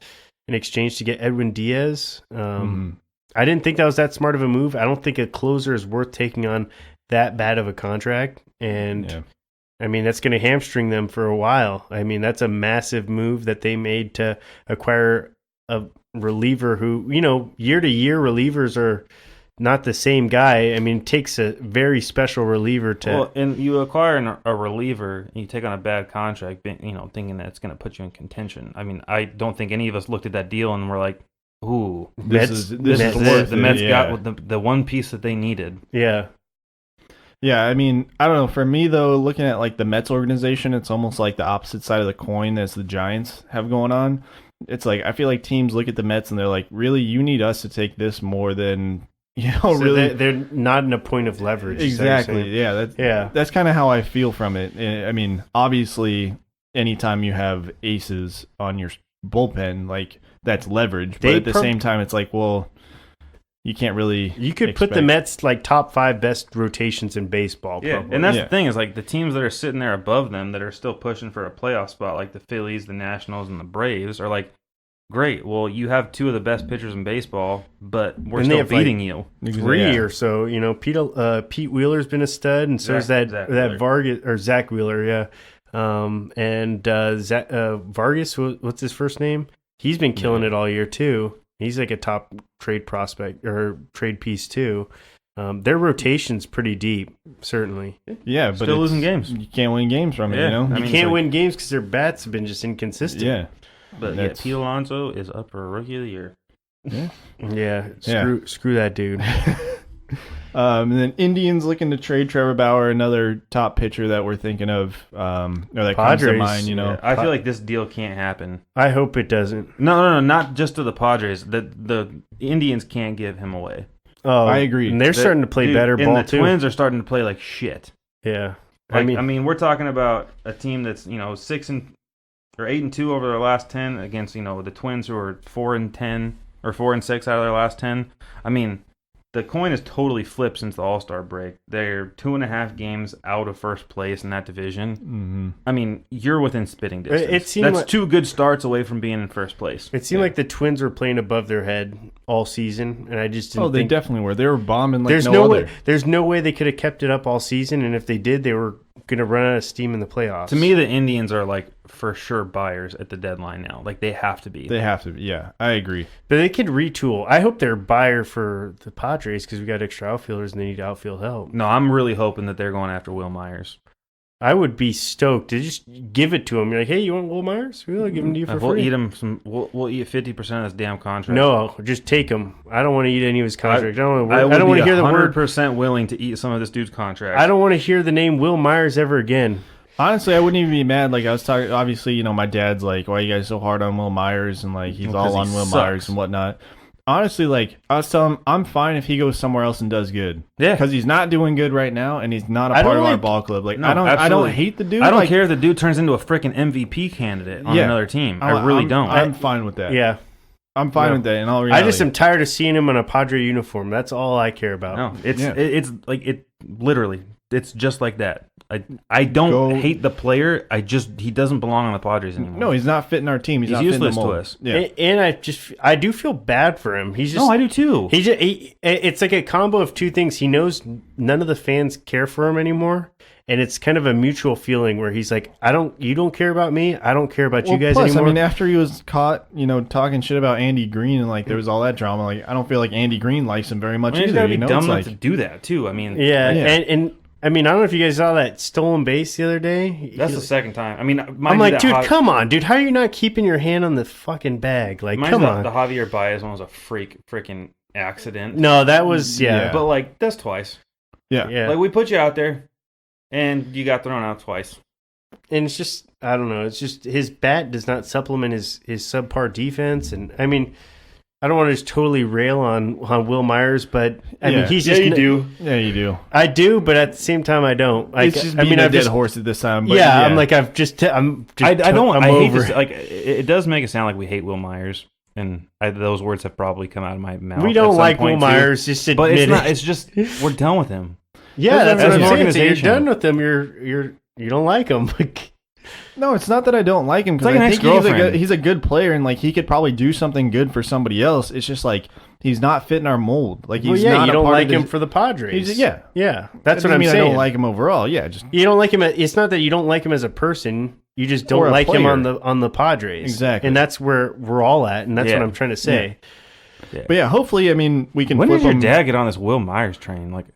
exchange to get Edwin Diaz. I didn't think that was that smart of a move. I don't think a closer is worth taking on that bad of a contract. And I mean, that's going to hamstring them for a while. I mean, that's a massive move that they made to acquire a reliever who, year to year relievers are not the same guy. I mean, it takes a very special reliever to. Well, and you acquire a reliever, and you take on a bad contract, thinking that it's going to put you in contention. I mean, I don't think any of us looked at that deal and were like, "Ooh, this is it." The Mets got the one piece that they needed. Yeah. Yeah, I mean, I don't know. For me, though, looking at like the Mets organization, it's almost like the opposite side of the coin as the Giants have going on. It's like I feel like teams look at the Mets and they're like, "Really, you need us to take this more than." So really, they're not in a point of leverage. Exactly. That's kind of how I feel from it. I mean, obviously, anytime you have aces on your bullpen, like that's leverage. But at the same time, it's like, well, you can't really. You could put the Mets like top 5 best rotations in baseball. Yeah, probably. and that's the thing is like the teams that are sitting there above them that are still pushing for a playoff spot, like the Phillies, the Nationals, and the Braves, are like. Great. Well, you have 2 of the best pitchers in baseball, but we're still beating you. 3 or so. Pete Wheeler's been a stud, and so is that Vargas or Zach Wheeler. Yeah, and Vargas. What's his first name? He's been killing it all year too. He's like a top trade prospect or trade piece too. Their rotation's pretty deep, certainly. Yeah, but Still losing games. You can't win games from it, Yeah. you know? I You mean, can't it's win games because their bats have been just inconsistent. Yeah. But yeah, That's- Pete Alonso is up for Rookie of the Year. Yeah, screw that dude. And then Indians looking to trade Trevor Bauer, another top pitcher that we're thinking of, or that comes to Padres, mind, you know. Yeah, I feel like this deal can't happen. I hope it doesn't. No, not just to the Padres. The Indians can't give him away. Oh, I agree. And they're starting to play Dude, better and ball the too. Twins are starting to play like shit. Yeah, I mean, we're talking about a team that's 8-2 over their last 10 against the Twins who are 4-10 or 4-6 out of their last 10. I mean, the coin has totally flipped since the All-Star break. They're 2.5 games out of first place in that division. Mm-hmm. I mean, you're within spitting distance. It seemed That's like- 2 good starts away from being in first place. it seemed like the Twins were playing above their head all season, and I just didn't Oh, they think definitely were. They were bombing like there's no no other. way. There's no way they could have kept it up all season, and if they did, they were going to run out of steam in the playoffs. To me, the Indians are like for sure buyers at the deadline now. Like they have to be. They have to. Yeah, I agree. But they could retool. I hope they're a buyer for the Padres because we got extra outfielders and they need outfield help. No, I'm really hoping that they're going after Will Myers. I would be stoked to just give it to him. You're like, hey, you want Will Myers? We'll give him to you for We'll free. eat him some. We'll eat 50% of this damn contract. No, just take him. I don't want to eat any of his contract. I don't I want to would be hear the word. 100% willing to eat some of this dude's contract. I don't want to hear the name Will Myers ever again. Honestly, I wouldn't even be mad. Like I was talking, obviously, my dad's like, "Why are you guys so hard on Will Myers?" And like he's Well, all 'cause he on Will sucks. Myers and whatnot. Honestly, like I was telling him, I'm fine if he goes somewhere else and does good. Yeah. because he's not doing good right now, and he's not a I part don't of our like- ball club. Like No, I don't absolutely. hate the dude. I don't like, care if the dude turns into a freaking MVP candidate on Yeah. another team. I really don't. I'm fine with that. Yeah. I'm fine No. with that. In all I reality, just am tired of seeing him in a Padre uniform. That's all I care about. no, it's Yeah. it's like it literally. It's just like that. I don't Go- hate the player. He doesn't belong on the Padres anymore. No, he's not fitting our team. He's He's not fitting the useless to mold. us. Yeah. And I do feel bad for him. He's just No, I do too. it's like a combo of two things. He knows none of the fans care for him anymore, and it's kind of a mutual feeling where he's like, you don't care about me, I don't care about you guys plus, anymore. I mean, after he was caught, talking shit about Andy Green and like there was all that drama, like I don't feel like Andy Green likes him very much He's either. got to be It's dumb enough like, to do that too. I mean, yeah, Yeah. and I mean, I don't know if you guys saw that stolen base the other day. that's the second time. I mean, I'm like, dude, come on, dude. How are you not keeping your hand on the fucking bag? Like, come on. The Javier Baez one was a freaking accident. No, that was Yeah. But like that's twice. yeah. yeah. Like we put you out there, and you got thrown out twice. And it's just, I don't know. It's just his bat does not supplement his subpar defense, and I mean, I don't want to just totally rail on Will Myers, but I mean, he's just Yeah, you do. I do, but at the same time, I don't. Like, It's just I being mean, a I've dead just, horse at this time. But yeah, I'm like, I'm just I don't. I'm I hate over this. it. Like it does make it sound like we hate Will Myers, and those words have probably come out of my mouth. We at don't some like Will point, too. Myers. Just admit But it's it. not. It's just we're done with him. Yeah, that's as what an I'm saying. So you're organization. done with him. You don't like him. No, it's not that I don't like him because It's like I an think ex-girlfriend. he's a good player and like he could probably do something good for somebody else. It's just like he's not fitting our mold. Like he's Well, yeah, not you a don't part like of him this- for the Padres. yeah. yeah. That That's what doesn't I'm mean saying. I don't like him overall. Yeah, just You don't like him. It's not that you don't like him as a person. You just Or don't a like him player. on the Padres. Exactly. And that's where we're all at. And that's Yeah. what I'm trying to say. But yeah, hopefully, I mean, we can When flip did your him. dad get on this Will Myers train? Like,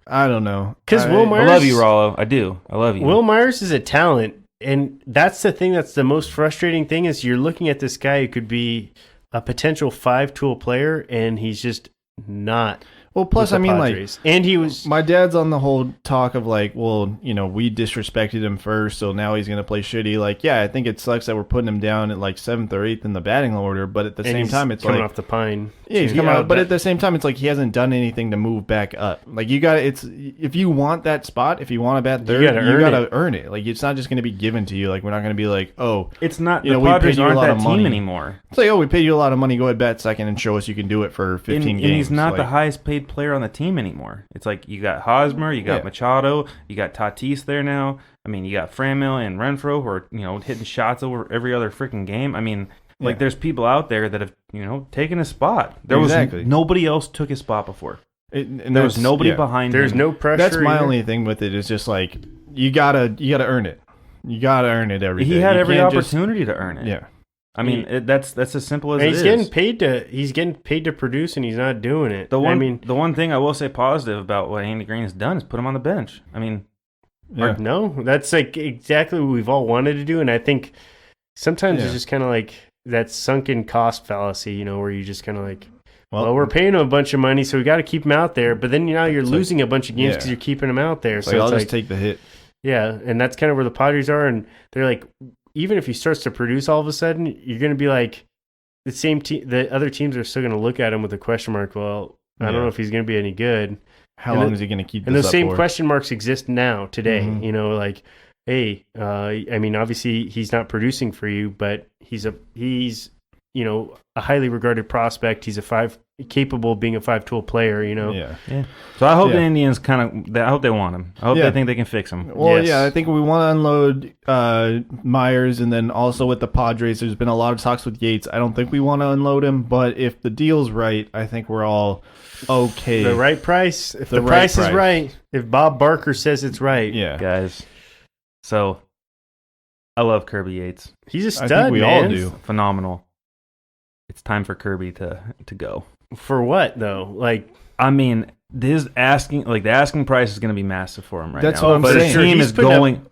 I don't know. Because I- Will I Myers, love you, Rollo. I do. I love you. Will Myers is a talent, and that's the thing. That's the most frustrating thing is you're looking at this guy who could be a potential 5-tool player, and he's just not. Well, plus, with I the mean, Padres. And he was. my dad's on the whole talk of like, well, we disrespected him first, so now he's gonna play shitty. Like, yeah, I think it sucks that we're putting him down at like 7th or 8th in the batting order, but at the and same he's time, it's coming like, off the pine. yeah, he's too. coming out. But that- at the same time, it's like he hasn't done anything to move back up. Like you got it's if you want that spot, if you want to bat third, gotta earn it. earn it. Like it's not just gonna be given to you. Like we're not gonna be like, oh, It's not. You The know, we Padres paid you a aren't lot that of team money. anymore. it's like, oh, we paid you a lot of money. Go ahead, bat second, and show us you can do it for 15 And games. he's not the Like, highest paid player on the team anymore. It's like you got Hosmer, you got Yeah. Machado, you got Tatis there now. I mean, you got Franmil and Renfroe who are hitting shots over every other freaking game. I mean, like Yeah. there's people out there that have taken his spot. There Exactly. was nobody else took his spot before. and There was that's- nobody yeah. behind There's him. no pressure. That's my either. only thing with it. Is just like you gotta earn it. You gotta earn it every day. He had You every can't just- opportunity to earn it. Yeah. I mean, that's as simple as And it he's is. getting paid to produce, and he's not doing it. The one thing I will say positive about what Andy Green has done is put him on the bench. I mean, Yeah. no, that's like exactly what we've all wanted to do, and I think sometimes it's just kind of like that sunken cost fallacy, where you just kind of like, well, we're paying him a bunch of money, so we got to keep him out there, but then you're losing a bunch of games because you're keeping him out there. So I'll just take the hit. Yeah, and that's kind of where the Padres are, and they're like, even if he starts to produce all of a sudden, you're going to be like, the other teams are still going to look at him with a question mark. Well, I don't know if he's going to be any good. How long is he going to keep this and those up same for? question marks exist now, today. Mhm. Like, hey, I mean, obviously he's not producing for you, but he's a highly regarded prospect. He's capable of being a 5-tool player, Yeah. So I hope the Indians I hope they want him. I hope they think they can fix him. Well, Yes. I think we want to unload Myers, and then also with the Padres, there's been a lot of talks with Yates. I don't think we want to unload him, but if the deal's right, I think we're all okay. The right price. If the right price is price. right, if Bob Barker says it's right, Yeah. Guys. So I love Kirby Yates. he's a stud, I think we man. all do. Phenomenal. It's time for Kirby to go. For what though? Like, I mean, the asking price is going to be massive for him right That's now. what I'm but saying.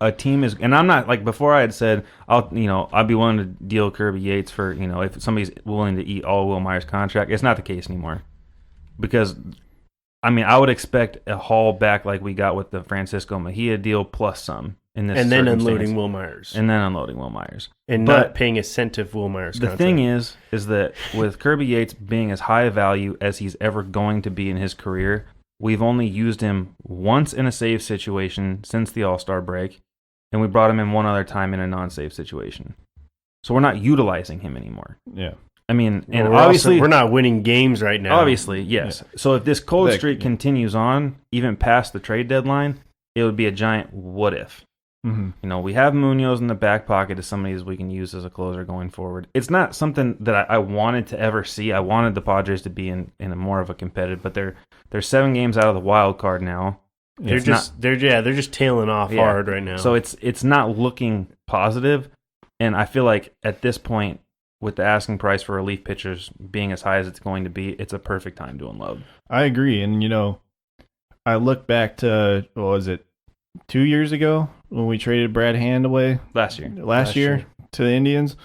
A team is, and I'm not like before. I had said I'd be willing to deal Kirby Yates for if somebody's willing to eat all Will Myers' contract. It's not the case anymore, because I mean I would expect a haul back like we got with the Francisco Mejia deal plus some in this, and then circumstance. unloading Will Myers, and then unloading Will Myers. and but not paying a cent of Will Myers. The thing is that with Kirby Yates being as high a value as he's ever going to be in his career, we've only used him once in a save situation since the All-Star break, and we brought him in one other time in a non-save situation. So we're not utilizing him anymore. Yeah. I mean, and we're obviously we're not winning games right now. Obviously, yes. So if this cold streak continues on, even past the trade deadline, it would be a giant what if. Mm-hmm. We have Munoz in the back pocket as somebody we can use as a closer going forward. It's not something that I wanted to ever see. I wanted the Padres to be in a more of a competitive, but they're 7 games out of the wild card now. They're just tailing off hard right now. So it's not looking positive, and I feel like at this point, with the asking price for relief pitchers being as high as it's going to be, it's a perfect time to unload. I agree, and I look back to what was it, 2 years ago when we traded Brad Hand away Last year to the Indians.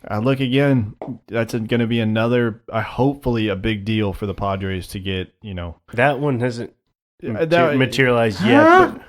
I look again. That's going to be another, hopefully, a big deal for the Padres to get. that one hasn't materialized materialized yet. But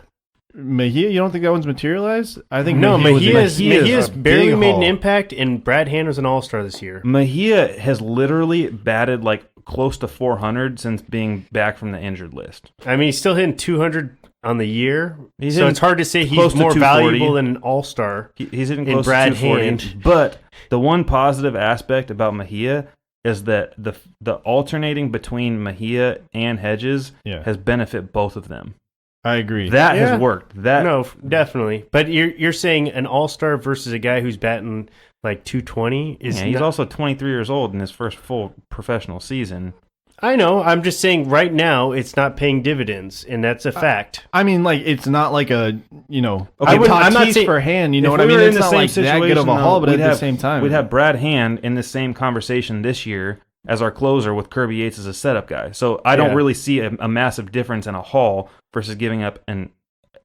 Mejia, you don't think that one's materialized? I think Mejia's barely made an haul. impact, and Brad Hand was an All-Star this year. Mejia has literally batted like close to 400 since being back from the injured list. I mean, he's still hitting 200 on the year, He's so hitting it's hard to say close he's to more 240. valuable than an All-Star. He's hitting In close Brad to 240. Hand. But the one positive aspect about Mejia is that the alternating between Mejia and Hedges has benefit both of them. I agree. That has worked. No, definitely. But you're saying an All-Star versus a guy who's batting like 220 is. He's also 23 years old in his first full professional season. I know. I'm just saying right now it's not paying dividends, and that's a fact. I mean, like it's not like a I'm not saying for Hand. You know If what I we mean? were It's in the not same like that good situation, of a haul, but we'd at the same time, we'd have Brad Hand in the same conversation this year as our closer with Kirby Yates as a setup guy. So I don't really see a massive difference in a haul versus giving up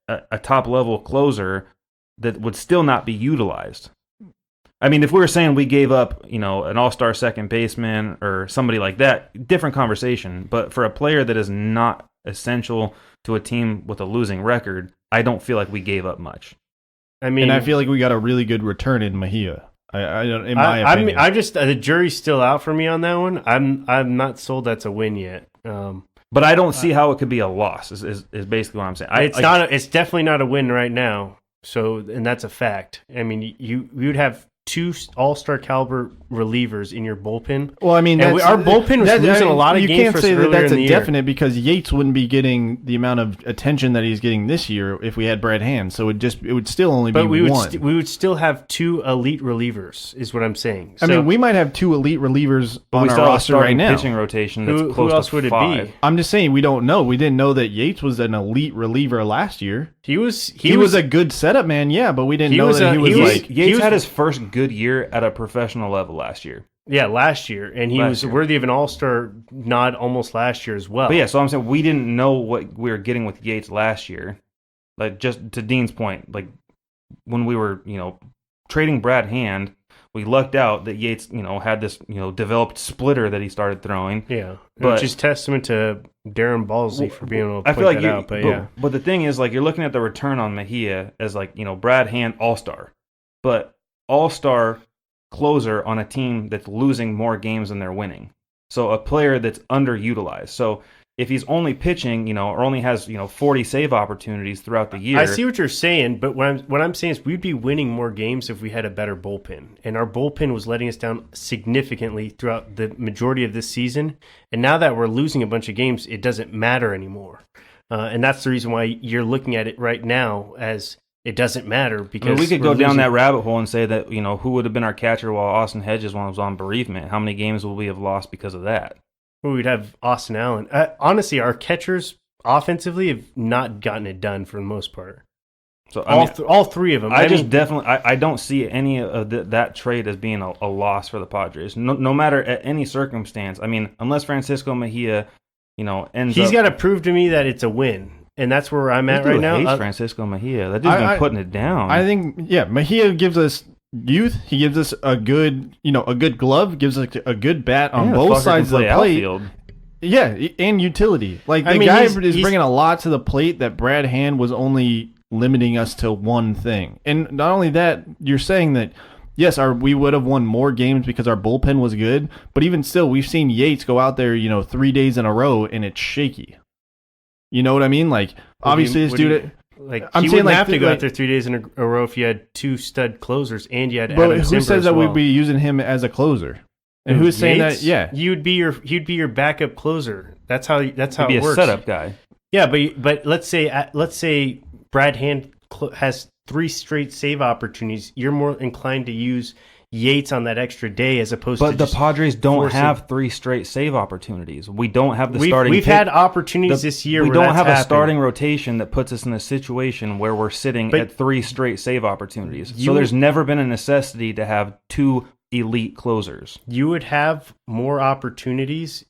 a top level closer that would still not be utilized. I mean, if we were saying we gave up, an all-star second baseman or somebody like that, different conversation. But for a player that is not essential to a team with a losing record, I don't feel like we gave up much. I mean, and I feel like we got a really good return in Mejia. I don't, in my opinion. I'm just the jury's still out for me on that one. I'm not sold that's a win yet. But I don't see how it could be a loss. Is basically what I'm saying. It's definitely not a win right now. So, and that's a fact. I mean, you would have 2 all-star caliber relievers in your bullpen. Well, I mean, our bullpen was losing a lot of games. You can't for us say that earlier that's in a the year. definite because Yates wouldn't be getting the amount of attention that he's getting this year if we had Brad Hand. So it would still only be one. We would still have 2 elite relievers, is what I'm saying. I mean, we might have 2 elite relievers on our roster right now. Pitching rotation. That's Who close else to would 5. it be? I'm just saying we don't know. We didn't know that Yates was an elite reliever last year. He was a good setup man, yeah, but we didn't know that he was like. Yates had his first good year at a professional level last year. Yeah, last year, and he Last was year. worthy of an All-Star nod almost last year as well. But yeah, so I'm saying we didn't know what we were getting with Yates last year. Like, just to Dean's point, like when we were, trading Brad Hand, we lucked out that Yates, had this, developed splitter that he started throwing. Yeah, But- which is testament to Darren Ballsy for being able to I point feel like that out. But yeah, but the thing is, like, you're looking at the return on Mejia as like, Brad Hand All-Star, but All-Star closer on a team that's losing more games than they're winning. So a player that's underutilized. So if he's only pitching, or only has 40 save opportunities throughout the year. I see what you're saying, but what I'm saying is we'd be winning more games if we had a better bullpen, and our bullpen was letting us down significantly throughout the majority of this season. And now that we're losing a bunch of games, it doesn't matter anymore, and that's the reason why you're looking at it right now as it doesn't matter because we could we're go down losing. that rabbit hole and say that who would have been our catcher while Austin Hedges was on bereavement. How many games would we have lost because of that? Well, we'd have Austin Allen. Honestly, our catchers offensively have not gotten it done for the most part. So All three of them. I don't see any of that trade as being a loss for the Padres. No matter at any circumstance. I mean, unless Francisco Mejia, ends He's up. got to prove to me that it's a win, and that's where I'm at right now. Hates Francisco Mejia. That dude's been putting it down. I think, Mejia gives us youth. He gives us a good, a good glove. Gives us a good bat on Yeah, both fucker sides can of the play plate. outfield. Yeah, and utility. Like the guy is bringing a lot to the plate that Brad Hand was only limiting us to one thing. And not only that, you're saying that yes, we would have won more games because our bullpen was good, but even still, we've seen Yates go out there, 3 days in a row, and it's shaky. You know what I mean? Like, obviously, this dude. I'm saying have to go out there 3 days in a row if you had two stud closers and you had Adam But who Simber says as that well. we'd be using him as a closer? And who's saying that? Yeah, he'd be your backup closer. That's how He'd it be a works. setup guy. Yeah, but let's say Brad Hand has 3 straight save opportunities. You're more inclined to use Yates on that extra day as opposed to. But the just Padres don't forcing- have 3 straight save opportunities. We don't have the We've starting. We've had opportunities this year. We where don't that's have a happened. starting rotation that puts us in a situation where we're sitting But at 3 straight save opportunities. So there's never been a necessity to have 2 elite closers. You would have more opportunities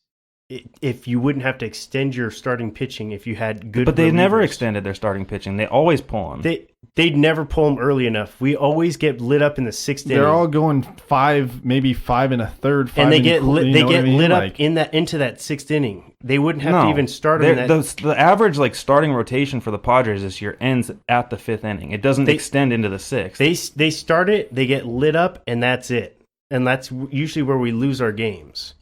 if you wouldn't have to extend your starting pitching if you had good. But they never relievers. extended their starting pitching. They always pull them. They'd never pull them early enough. We always get lit up in the 6th inning. they're all going 5, maybe 5 1/3, and they get lit. They get lit up Like, into that 6th inning. They wouldn't have to even start them in that. The average starting rotation for the Padres this year ends at the 5th inning. It doesn't extend into the 6th. They start it. They get lit up, and that's it. And that's usually where we lose our games.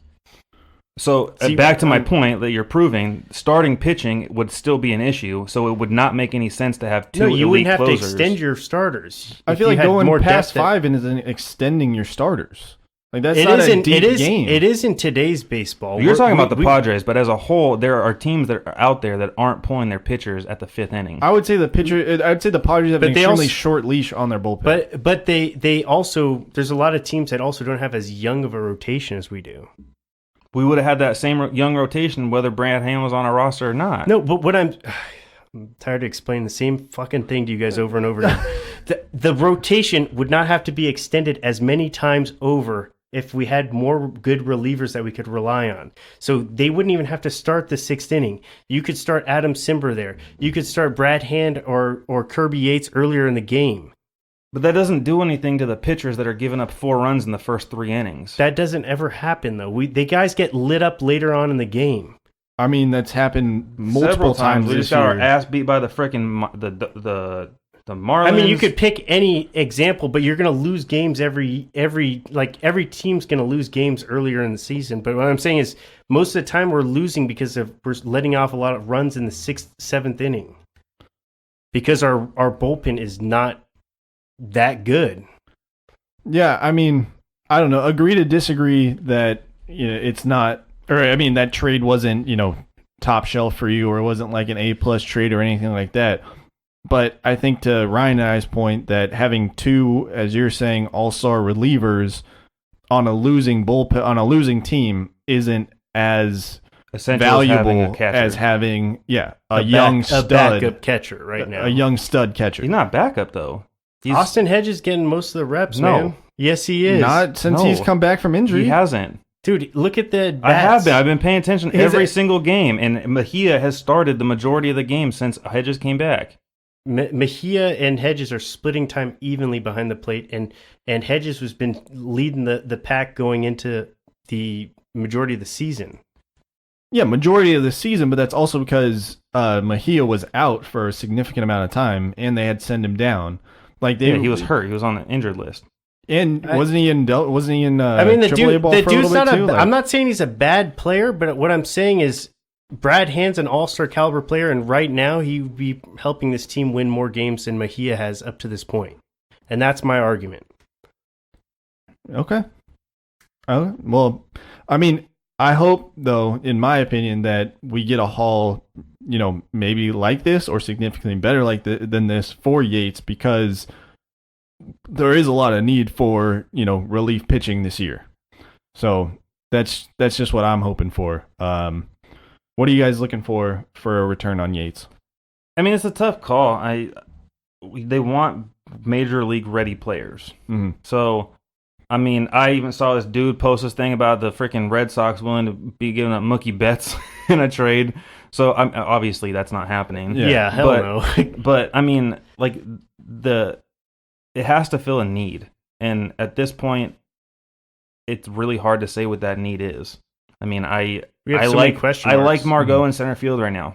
So back to my point that you're proving, starting pitching would still be an issue. So it would not make any sense to have 2 No, elite you wouldn't have closers. to extend your starters. I if feel you like had going more past depth 5 isn't extending your starters. Like that's It not is a in deep game. It is in today's baseball. You're talking about the Padres, but as a whole, there are teams that are out there that aren't pulling their pitchers at the 5th inning. I would say the Padres have But an they extremely also- short leash on their bullpen. But they also there's a lot of teams that also don't have as young of a rotation as we do. We would have had that same young rotation whether Brad Hand was on a roster or not. No, but what I'm tired of explaining the same fucking thing to you guys over and over again. the rotation would not have to be extended as many times over if we had more good relievers that we could rely on. So they wouldn't even have to start the 6th inning. You could start Adam Simber there. You could start Brad Hand or Kirby Yates earlier in the game. But that doesn't do anything to the pitchers that are giving up 4 runs in the first 3 innings. That doesn't ever happen though. The guys get lit up later on in the game. I mean, that's happened multiple Several times. We this just got our year. ass beat by the freaking the Marlins. I mean, you could pick any example, but you're going to lose games every team's going to lose games earlier in the season. But what I'm saying is, most of the time we're losing because we're letting off a lot of runs in the 6th, 7th inning because our bullpen is not that good. Yeah, I mean, I don't know. Agree to disagree that it's not, or I mean, that trade wasn't top shelf for you, or it wasn't like an A+ trade or anything like that. But I think to Ryan and I's point that having 2, as you're saying, all-star relievers on a losing bullpen on a losing team isn't as essential valuable as having a catcher. a young stud, backup catcher right now. a young stud catcher. He's not backup though. Austin Hedges getting most of the reps, No. man. Yes, he is. Not since No. he's come back from injury. He hasn't. Dude, look at the bats. I have been. I've been paying attention He's every a- single game, and Mejia has started the majority of the games since Hedges came back. Mejia and Hedges are splitting time evenly behind the plate, and Hedges has been leading the pack going into the majority of the season. Yeah, majority of the season, but that's also because Mejia was out for a significant amount of time, and they had to send him down. Like He was hurt. He was on the injured list. and wasn't he in? I mean, the AAA dude, ball the for a dude's little not bit too? I'm not saying he's a bad player, but what I'm saying is Brad Hand's an all-star caliber player, and right now he would be helping this team win more games than Mejia has up to this point. And that's my argument. Okay. Oh, well, I mean, I hope, though, in my opinion, that we get a haul, maybe like this or significantly better than this for Yates, because there is a lot of need for, relief pitching this year. So that's just what I'm hoping for. What are you guys looking for a return on Yates? I mean, it's a tough call. They want major league ready players. Mm-hmm. So, I mean, I even saw this dude post this thing about the freaking Red Sox willing to be giving up Mookie Betts in a trade. So, obviously, that's not happening. Yeah, hell no. But I mean, like it has to fill a need, and at this point, it's really hard to say what that need is. I mean, I like Margot in center field right now.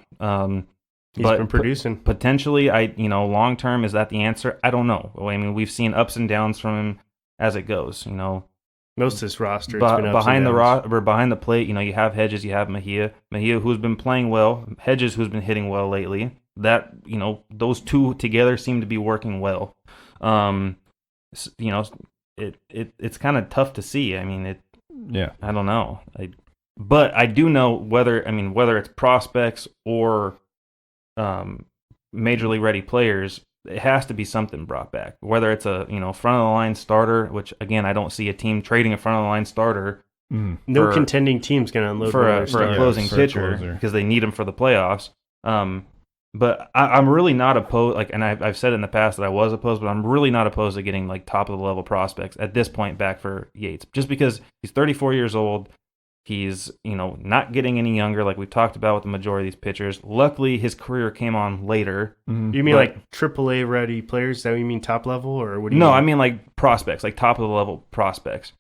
He's been producing. Potentially, long term, is that the answer? I don't know. I mean, we've seen ups and downs from him as it goes. Most of this roster, it's been ups behind and downs. behind the plate. You have Hedges, you have Mejia, who's been playing well, Hedges, who's been hitting well lately. That those two together seem to be working well. It's kind of tough to see. I mean, I don't know. But I do know whether it's prospects or major league ready players, it has to be something brought back. Whether it's a front of the line starter, which again I don't see a team trading a front of the line starter. No contending team's going to unload for a closing pitcher because they need him for the playoffs. But I'm really not opposed. And I've said in the past that I was opposed, but I'm really not opposed to getting top of the level prospects at this point back for Yates, just because he's 34 years old. He's, not getting any younger, like we've talked about with the majority of these pitchers. Luckily, his career came on later. Mm-hmm. You mean like AAA ready players? Is that what you mean top level, or what do you mean? No, I mean like prospects, like top of the level prospects.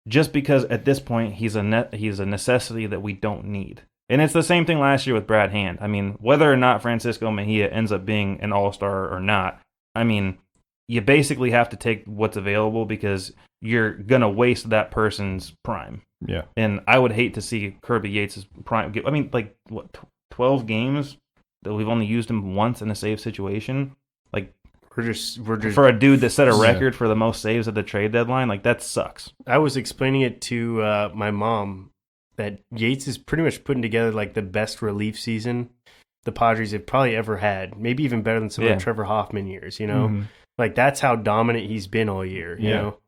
Just because at this point he's a necessity that we don't need. And it's the same thing last year with Brad Hand. I mean, whether or not Francisco Mejia ends up being an all-star or not, I mean, you basically have to take what's available because you're going to waste that person's prime. Yeah. And I would hate to see Kirby Yates' prime. I mean, 12 games that we've only used him once in a save situation? We're just for a dude that set a record for the most saves at the trade deadline, that sucks. I was explaining it to my mom that Yates is pretty much putting together the best relief season the Padres have probably ever had. Maybe even better than some of the Trevor Hoffman years, Mm-hmm. That's how dominant he's been all year, you know?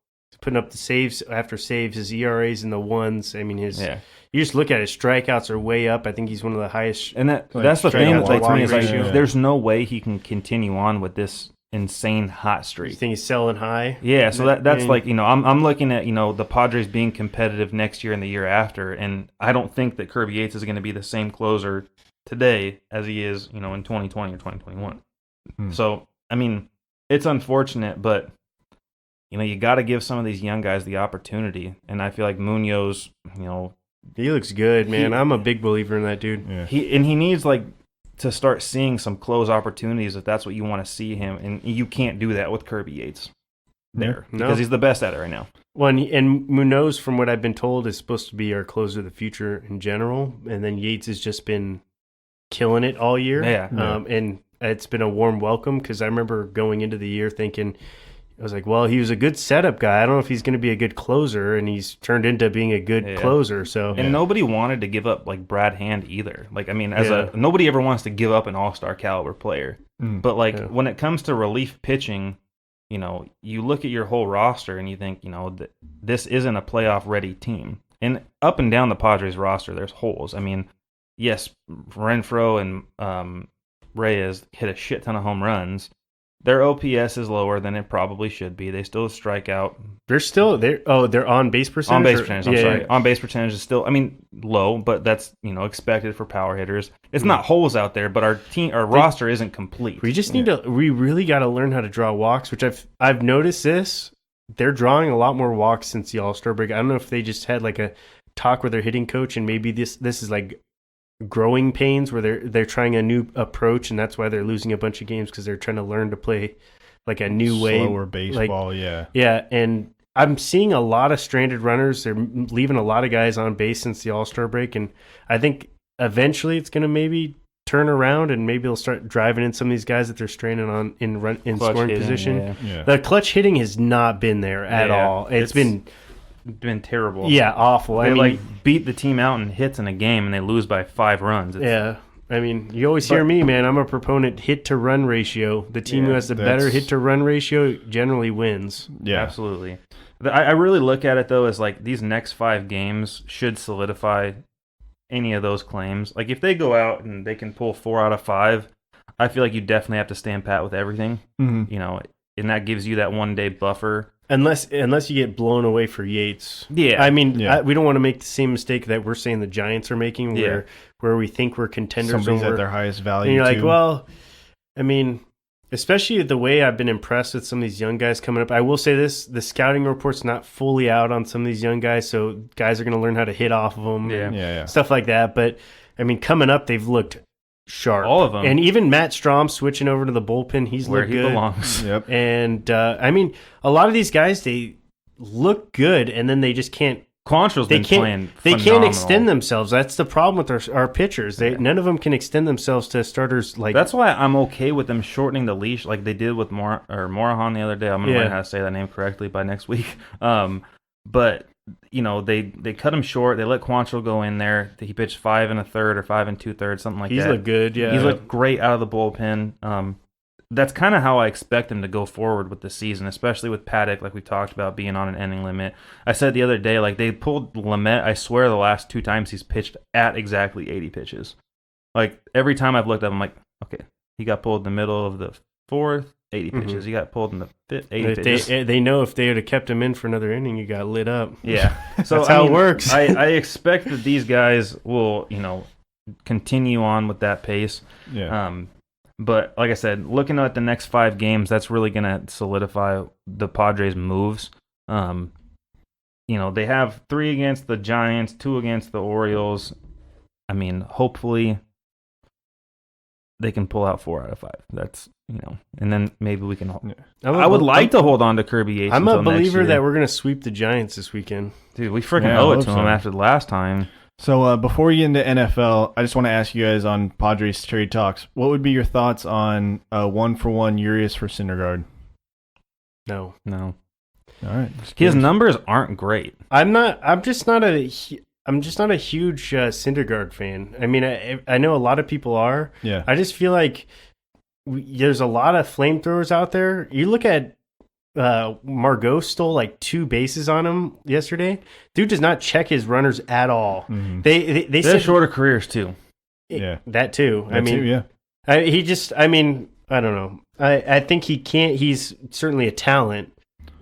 Putting up the saves after saves, his ERA's in the ones. I mean, you just look at his strikeouts are way up. I think he's one of the highest. And that's the thing that to me is there's no way he can continue on with this insane hot streak. You think he's selling high? Yeah, so that's I'm looking at the Padres being competitive next year and the year after, and I don't think that Kirby Yates is going to be the same closer today as he is in 2020 or 2021. So I mean, it's unfortunate, but you got to give some of these young guys the opportunity, and I feel like Munoz, he looks good, man. I'm a big believer in that dude. Yeah. He needs to start seeing some close opportunities if that's what you want to see him, and you can't do that with Kirby Yates because he's the best at it right now. Well, and Munoz, from what I've been told, is supposed to be our closer of the future in general, and then Yates has just been killing it all year. And it's been a warm welcome because I remember going into the year thinking, I was like, well, he was a good setup guy. I don't know if he's going to be a good closer, and he's turned into being a good closer. So, and nobody wanted to give up Brad Hand either. Nobody ever wants to give up an all-star caliber player. But when it comes to relief pitching, you look at your whole roster and you think, that this isn't a playoff-ready team. And up and down the Padres roster, there's holes. I mean, yes, Renfroe and Reyes hit a shit ton of home runs. Their OPS is lower than it probably should be. They still strike out. They're on base percentage. On base percentage, I'm sorry. Yeah. On base percentage is still, I mean, low, but that's expected for power hitters. It's not holes out there, but our roster isn't complete. We just need to. We really got to learn how to draw walks, which I've noticed this. They're drawing a lot more walks since the All-Star break. I don't know if they just had like a talk with their hitting coach, and maybe this is like growing pains where they're trying a new approach, and that's why they're losing a bunch of games because they're trying to learn to play like a new way, slower baseball. Yeah, and I'm seeing a lot of stranded runners. They're leaving a lot of guys on base since the All-Star break, and I think eventually it's going to maybe turn around, and maybe they'll start driving in some of these guys that they're stranded on in scoring hitting, position. Yeah. The clutch hitting has not been there at all. It's been terrible. awful. They I mean, beat the team out in hits in a game, and they lose by 5 runs. I mean, you always hear me, man. I'm a proponent hit to run ratio. The team who has the better hit to run ratio generally wins. Yeah, absolutely. I really look at it though as like these next 5 games should solidify any of those claims. Like if they go out and they can pull 4 out of 5, I feel like you definitely have to stand pat with everything. Mm-hmm. And that gives you that 1-day buffer. Unless you get blown away for Yates. Yeah. I mean, we don't want to make the same mistake that we're saying the Giants are making where we think we're contenders. Somebody's at their highest value. And you're like, well, I mean, especially the way I've been impressed with some of these young guys coming up. I will say this, the scouting report's not fully out on some of these young guys, so guys are going to learn how to hit off of them and stuff like that. But, I mean, coming up, they've looked sharp. All of them. And even Matt Strom switching over to the bullpen, he's where looked he good. belongs. Yep. And, I mean, a lot of these guys, they look good, and then they just can't. Quantrill's been playing They phenomenal. can't extend themselves. That's the problem with our pitchers. None of them can extend themselves to starters. Like that's why I'm okay with them shortening the leash, like they did with Morahan the other day. I'm gonna learn how to say that name correctly by next week. But they cut him short. They let Quantrill go in there. He pitched 5 1/3 or 5 2/3, something like that. He's looked good. Yeah, he's looked great out of the bullpen. That's kind of how I expect him to go forward with the season, especially with Paddock, like we talked about, being on an inning limit. I said the other day, like they pulled Lamet, I swear the last 2 times he's pitched at exactly 80 pitches. Like every time I've looked up, I'm like, okay, he got pulled in the middle of the 4th, 80 pitches. He got pulled in the 5th, 80 pitches. They know if they would have kept him in for another inning, he got lit up. Yeah. So that's how it works. I expect that these guys will, continue on with that pace. Yeah. But like I said, looking at the next 5 games, that's really going to solidify the Padres' moves. They have 3 against the Giants, 2 against the Orioles. I mean, hopefully they can pull out 4 out of 5. That's, and then maybe we can. I would like to hold on to Kirby Yates. I'm a believer that we're going to sweep the Giants this weekend. Dude, we freaking owe it to them after the last time. So before we get into NFL, I just want to ask you guys on Padres trade talks, what would be your thoughts on 1-for-1 Urias for Syndergaard? No. All right. His numbers aren't great. I'm just not a huge Syndergaard fan. I mean, I know a lot of people are. Yeah. I just feel like there's a lot of flamethrowers out there. You look at Margot stole like 2 bases on him yesterday. Dude does not check his runners at all. Mm-hmm. They have shorter careers too. Yeah, that too. I mean, I don't know. I think he can't. He's certainly a talent,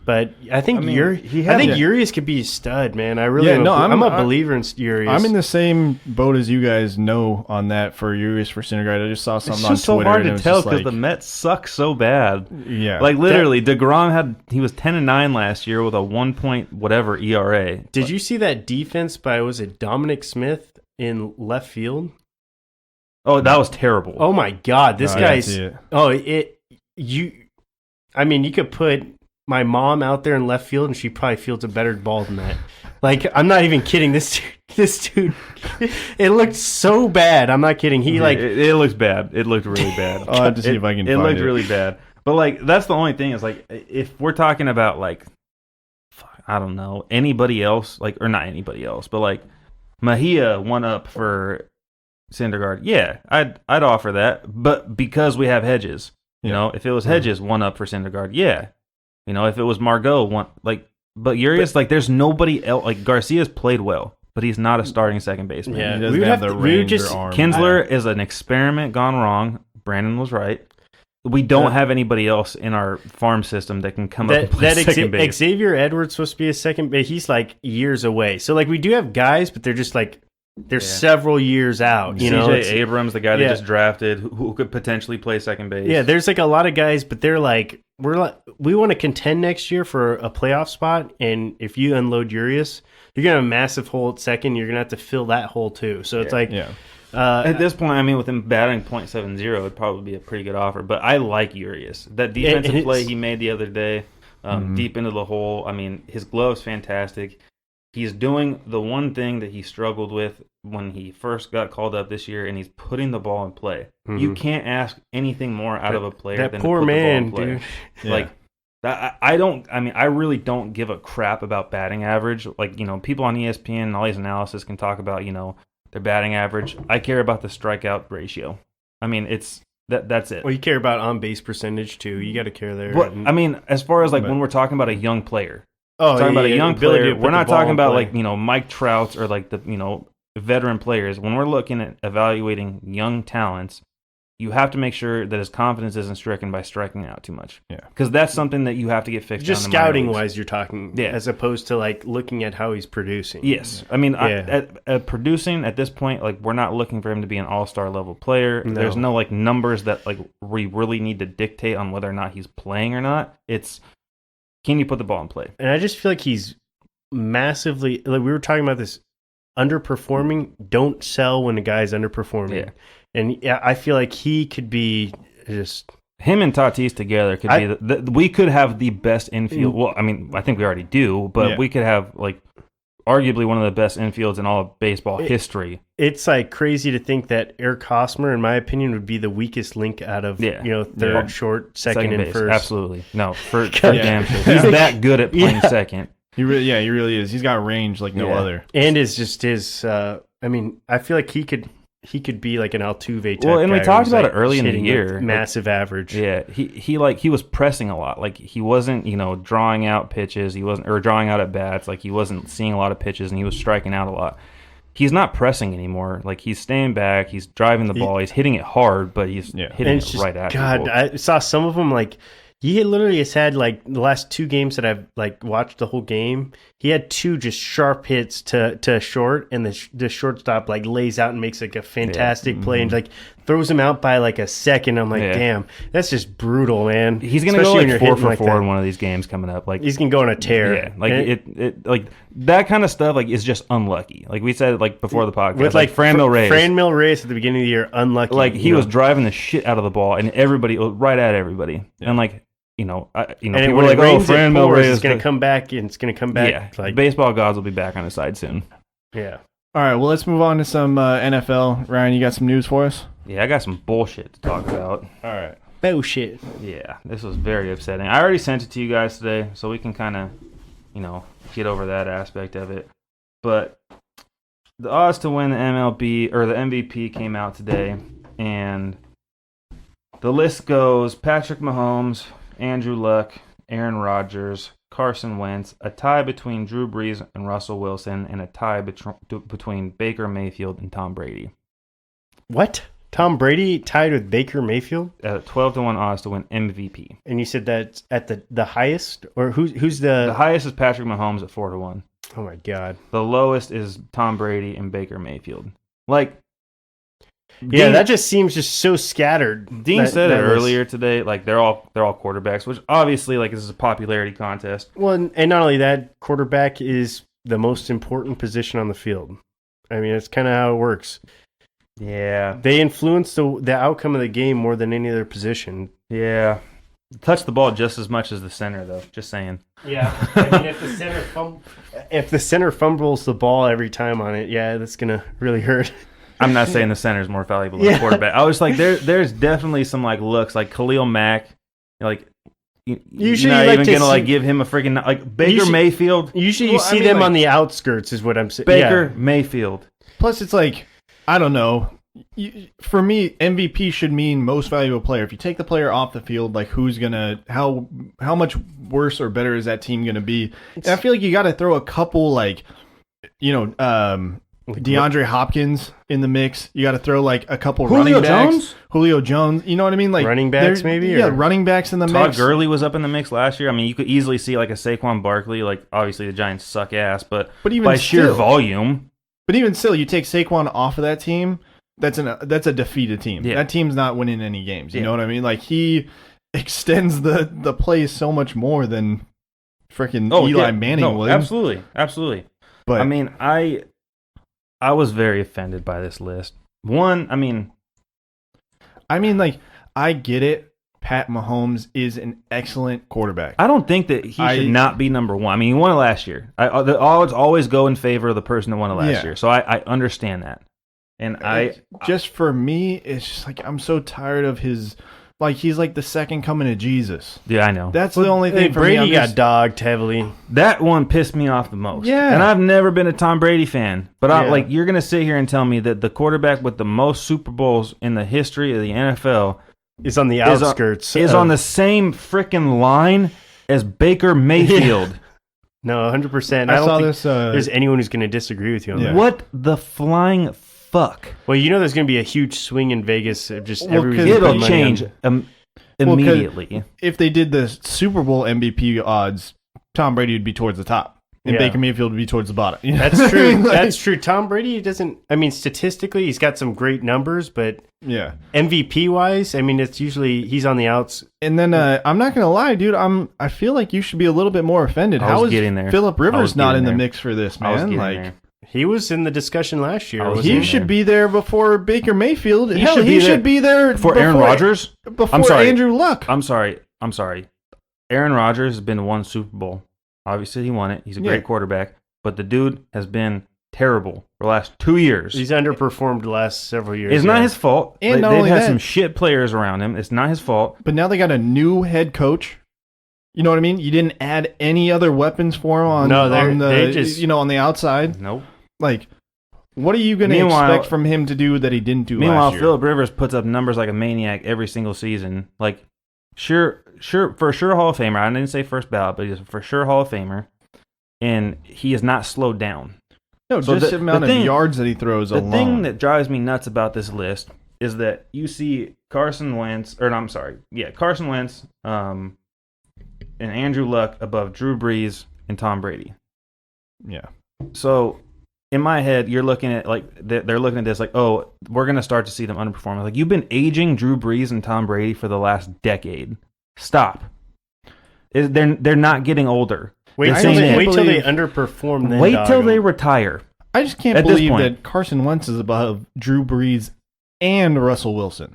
but I think Urias could be a stud, man. I really I'm a believer in Urias. I'm in the same boat as you guys know on that for Urias for Syndergaard. I just saw something on Twitter. It's just so hard to tell because the Mets suck so bad. Yeah, like literally, DeGrom was 10-9 last year with a 1 point whatever ERA. Did you see that defense by Dominic Smith in left field? Oh, that was terrible. Oh my God, this guy's. You could put my mom out there in left field and she probably fields a better ball than that. Like, I'm not even kidding. This dude, it looked so bad. I'm not kidding. It looks bad. It looked really bad. I'll have to see if I can find it. It looked really bad. But like, that's the only thing is like, if we're talking about like, I don't know, anybody else, like, or not anybody else, but like Mejia 1 up for Syndergaard. Yeah, I'd offer that. But because we have Hedges, if it was Hedges 1 up for Syndergaard, yeah. If it was Margot, but Urias, there's nobody else. Like, Garcia's played well, but he's not a starting second baseman. Yeah, he doesn't have the range or arm. Kinsler is an experiment gone wrong. Brandon was right. we don't have anybody else in our farm system that can come up and play second base. Xavier Edwards supposed to be a second base. He's like years away. So like we do have guys, but they're just like they're several years out. You know, CJ Abrams, the guy they just drafted, who could potentially play second base. Yeah, there's like a lot of guys, but they're like we want to contend next year for a playoff spot, and if you unload HRUias, you're gonna have a massive hole at second. You're gonna have to fill that hole too. So it's like. At this point, I mean, with him batting .70, it'd probably be a pretty good offer. But I like HRUias. That defensive play he made the other day, deep into the hole. I mean, his glove's fantastic. He's doing the one thing that he struggled with when he first got called up this year, and he's putting the ball in play. Mm-hmm. You can't ask anything more out of a player than poor to put man, the ball in play. Dude. Like, I really don't give a crap about batting average. Like, you know, people on ESPN and all these analysis can talk about, you know, their batting average. I care about the strikeout ratio. I mean, that's it. Well, you care about on base percentage too. You got to care there. But, I mean, as far as like when we're talking about a young player, we're not talking about like, you know, Mike Trouts or like the, you know, veteran players. When we're looking at evaluating young talents, you have to make sure that his confidence isn't stricken by striking out too much. Yeah, because that's something that you have to get fixed. Just scouting wise, you're talking, as opposed to like looking at how he's producing. Yes, I mean, at producing at this point, like we're not looking for him to be an all-star level player. No. There's no like numbers that like we really need to dictate on whether or not he's playing or not. It's can you put the ball in play? And I just feel like he's massively like we were talking about this underperforming. Don't sell when a guy's underperforming. Yeah. And I feel like he could be just him and Tatis together could be we could have the best infield. Well, I mean, I think we already do, but we could have like arguably one of the best infields in all of baseball history. It's like crazy to think that Eric Hosmer, in my opinion, would be the weakest link out of third, short, second and base. First. Absolutely, no, for damn sure. He's that good at playing second. He really is. He's got range like no other. And is just his. I mean, I feel like he could be like an Altuve type. Well, and we talked about like it early in the year. Massive average. Yeah, he was pressing a lot. Like he wasn't, you know, drawing out pitches. He wasn't, or drawing out at bats. Like he wasn't seeing a lot of pitches, and he was striking out a lot. He's not pressing anymore. Like he's staying back. He's driving the ball. He's hitting it hard, but he's hitting it right at. God, I saw some of them like. He literally has had like the last two games that I've like watched the whole game. He had two just sharp hits to short, and the shortstop like lays out and makes like a fantastic play and like throws him out by like a second. I'm like, damn, that's just brutal, man. He's gonna go like 4 for 4 in one of these games coming up. Like he's gonna go on a tear. Yeah, like it like that kind of stuff like is just unlucky. Like we said like before the podcast, with like Franmil Reyes at the beginning of the year, unlucky. Like he was driving the shit out of the ball, and everybody right at everybody, and like. You know, and people were like, "Oh, Franmil Reyes is going to come back, and it's going to come back." Yeah, like baseball gods will be back on his side soon. Yeah. All right, well, let's move on to some NFL. Ryan, you got some news for us? Yeah, I got some bullshit to talk about. All right, bullshit. Yeah, this was very upsetting. I already sent it to you guys today, so we can kind of, you know, get over that aspect of it. But the odds to win the MLB or the MVP came out today, and the list goes: Patrick Mahomes, Andrew Luck, Aaron Rodgers, Carson Wentz, a tie between Drew Brees and Russell Wilson, and a tie between Baker Mayfield and Tom Brady. What? Tom Brady tied with Baker Mayfield? At 12-1 odds to win MVP. And you said that's at the highest? Or who's the... The highest is Patrick Mahomes at 4-1. Oh, my God. The lowest is Tom Brady and Baker Mayfield. Like... Yeah, that just seems just so scattered. Dean said it earlier today. Like they're all quarterbacks, which obviously like this is a popularity contest. Well, and not only that, quarterback is the most important position on the field. I mean, it's kind of how it works. Yeah, they influence the outcome of the game more than any other position. Yeah, touch the ball just as much as the center, though. Just saying. Yeah, I mean, if the center fumbles the ball every time on it, yeah, that's gonna really hurt. I'm not saying the center is more valuable than the quarterback. I was like, there's definitely some like looks like Khalil Mack, like usually you're not even gonna like give him a freaking like Baker Mayfield. Usually you see them like, on the outskirts, is what I'm saying. Baker Mayfield. Plus, it's like I don't know. For me, MVP should mean most valuable player. If you take the player off the field, like who's gonna how much worse or better is that team gonna be? And I feel like you got to throw a couple like DeAndre Hopkins in the mix. You got to throw like a couple Julio running backs. Jones? Julio Jones. You know what I mean? Like Running backs maybe? Yeah, Or- running backs in the Todd mix. Gurley was up in the mix last year. I mean, you could easily see like a Saquon Barkley. Like, obviously the Giants suck ass, but But by sheer still- volume, But even still, you take Saquon off of that team, that's a defeated team. Yeah. That team's not winning any games. You Yeah. know what I mean? Like he extends the plays so much more than freaking Eli Manning would. Absolutely. But I mean, I was very offended by this list. One, I mean, like I get it. Pat Mahomes is an excellent quarterback. I don't think that he should not be number one. I mean, he won it last year. The odds always go in favor of the person that won it last year. So I understand that. And just for me, it's just like I'm so tired of his. Like he's like the second coming of Jesus. Yeah, I know. That's the only thing for me. Brady got dogged heavily. That one pissed me off the most. Yeah. And I've never been a Tom Brady fan. But Yeah. you're going to sit here and tell me that the quarterback with the most Super Bowls in the history of the NFL Is on the outskirts. is on the same freaking line as Baker Mayfield. No, 100%. I I don't saw think this. there's anyone who's going to disagree with you on Yeah. that. What the flying fuck? Well, you know there's going to be a huge swing in Vegas. Of just Well, everybody's 'cause putting It'll money change on- immediately. If they did the Super Bowl MVP odds, Tom Brady would be towards the top, and Yeah. Baker Mayfield would be towards the bottom. You know That's what I true. mean? Like, That's true. Tom Brady doesn't. I mean, statistically, he's got some great numbers, but yeah. MVP wise, I mean, it's usually he's on the outs. And then I'm not gonna lie, dude. I feel like you should be a little bit more offended. I How was is getting there. Phillip I Rivers was not getting in the there. mix for this, I was man? getting Like there. He was in the discussion last year. I was wasn't he getting should there. be there before Baker Mayfield. He Hell, should he be should be there For Aaron Rodgers? before I'm sorry. Andrew Luck. I'm sorry. Aaron Rodgers has been to one Super Bowl. Obviously, he won it. He's a great Yeah. quarterback. But the dude has been terrible for the last 2 years. He's underperformed the last several years. It's not his fault. And not They've only had that- some shit players around him. It's not his fault. But now they got a new head coach. You know what I mean? You didn't add any other weapons for him on, No, on the they just- on the outside. Nope. Like, what are you going to Meanwhile- expect from him to do that he didn't do Meanwhile, last year? Phillip Rivers puts up numbers like a maniac every single season. Like, for sure Hall of Famer. I didn't say first ballot, but he's for sure Hall of Famer. And he has not slowed down. No, So just the- the amount the of thing- yards that he throws The alone. thing that drives me nuts about this list is that you see Carson Wentz, and Andrew Luck above Drew Brees and Tom Brady. Yeah. So in my head, you're looking at like they're looking at this like, oh, we're gonna start to see them underperform. Like, you've been aging Drew Brees and Tom Brady for the last decade. Stop. They're not getting older. Wait They're till saying they, it. wait till they believe- underperform. Then Wait dog till they them. retire. I just can't At this believe point. that Carson Wentz is above Drew Brees and Russell Wilson.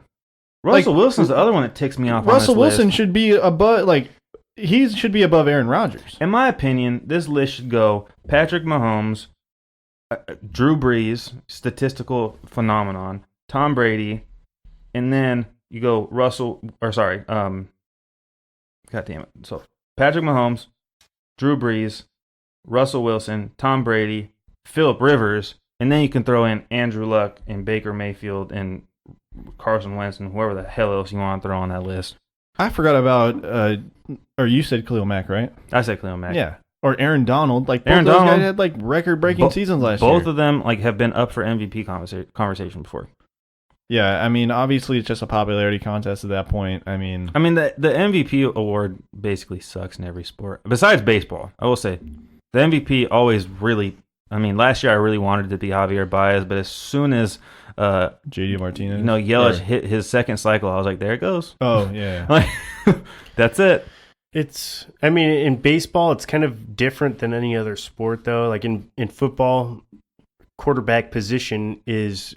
Russell Wilson's the other one that ticks me off. Russell on this Wilson list. should be above, like, he should be above Aaron Rodgers. In my opinion, this list should go Patrick Mahomes, Drew Brees, statistical phenomenon, Tom Brady, and then you go God damn it. So Patrick Mahomes, Drew Brees, Russell Wilson, Tom Brady, Phillip Rivers, and then you can throw in Andrew Luck and Baker Mayfield and Carson Wentz and whoever the hell else you want to throw on that list. I forgot about, or you said Khalil Mack, right? I said Cleo Mack. Yeah. Or Aaron Donald. Like, both Aaron those Donald. guys had, like, record-breaking seasons last year. Both of them like have been up for MVP conversation before. Yeah, I mean, obviously it's just a popularity contest at that point. I mean, The MVP award basically sucks in every sport. Besides baseball, I will say the MVP always really. I mean, last year I really wanted it to be Javier Baez, but as soon as JD Martinez. Yelich Or- hit his second cycle, I was like, there it goes. Oh, yeah. Like, that's it. I mean, in baseball, it's kind of different than any other sport, though. Like in football, quarterback position is,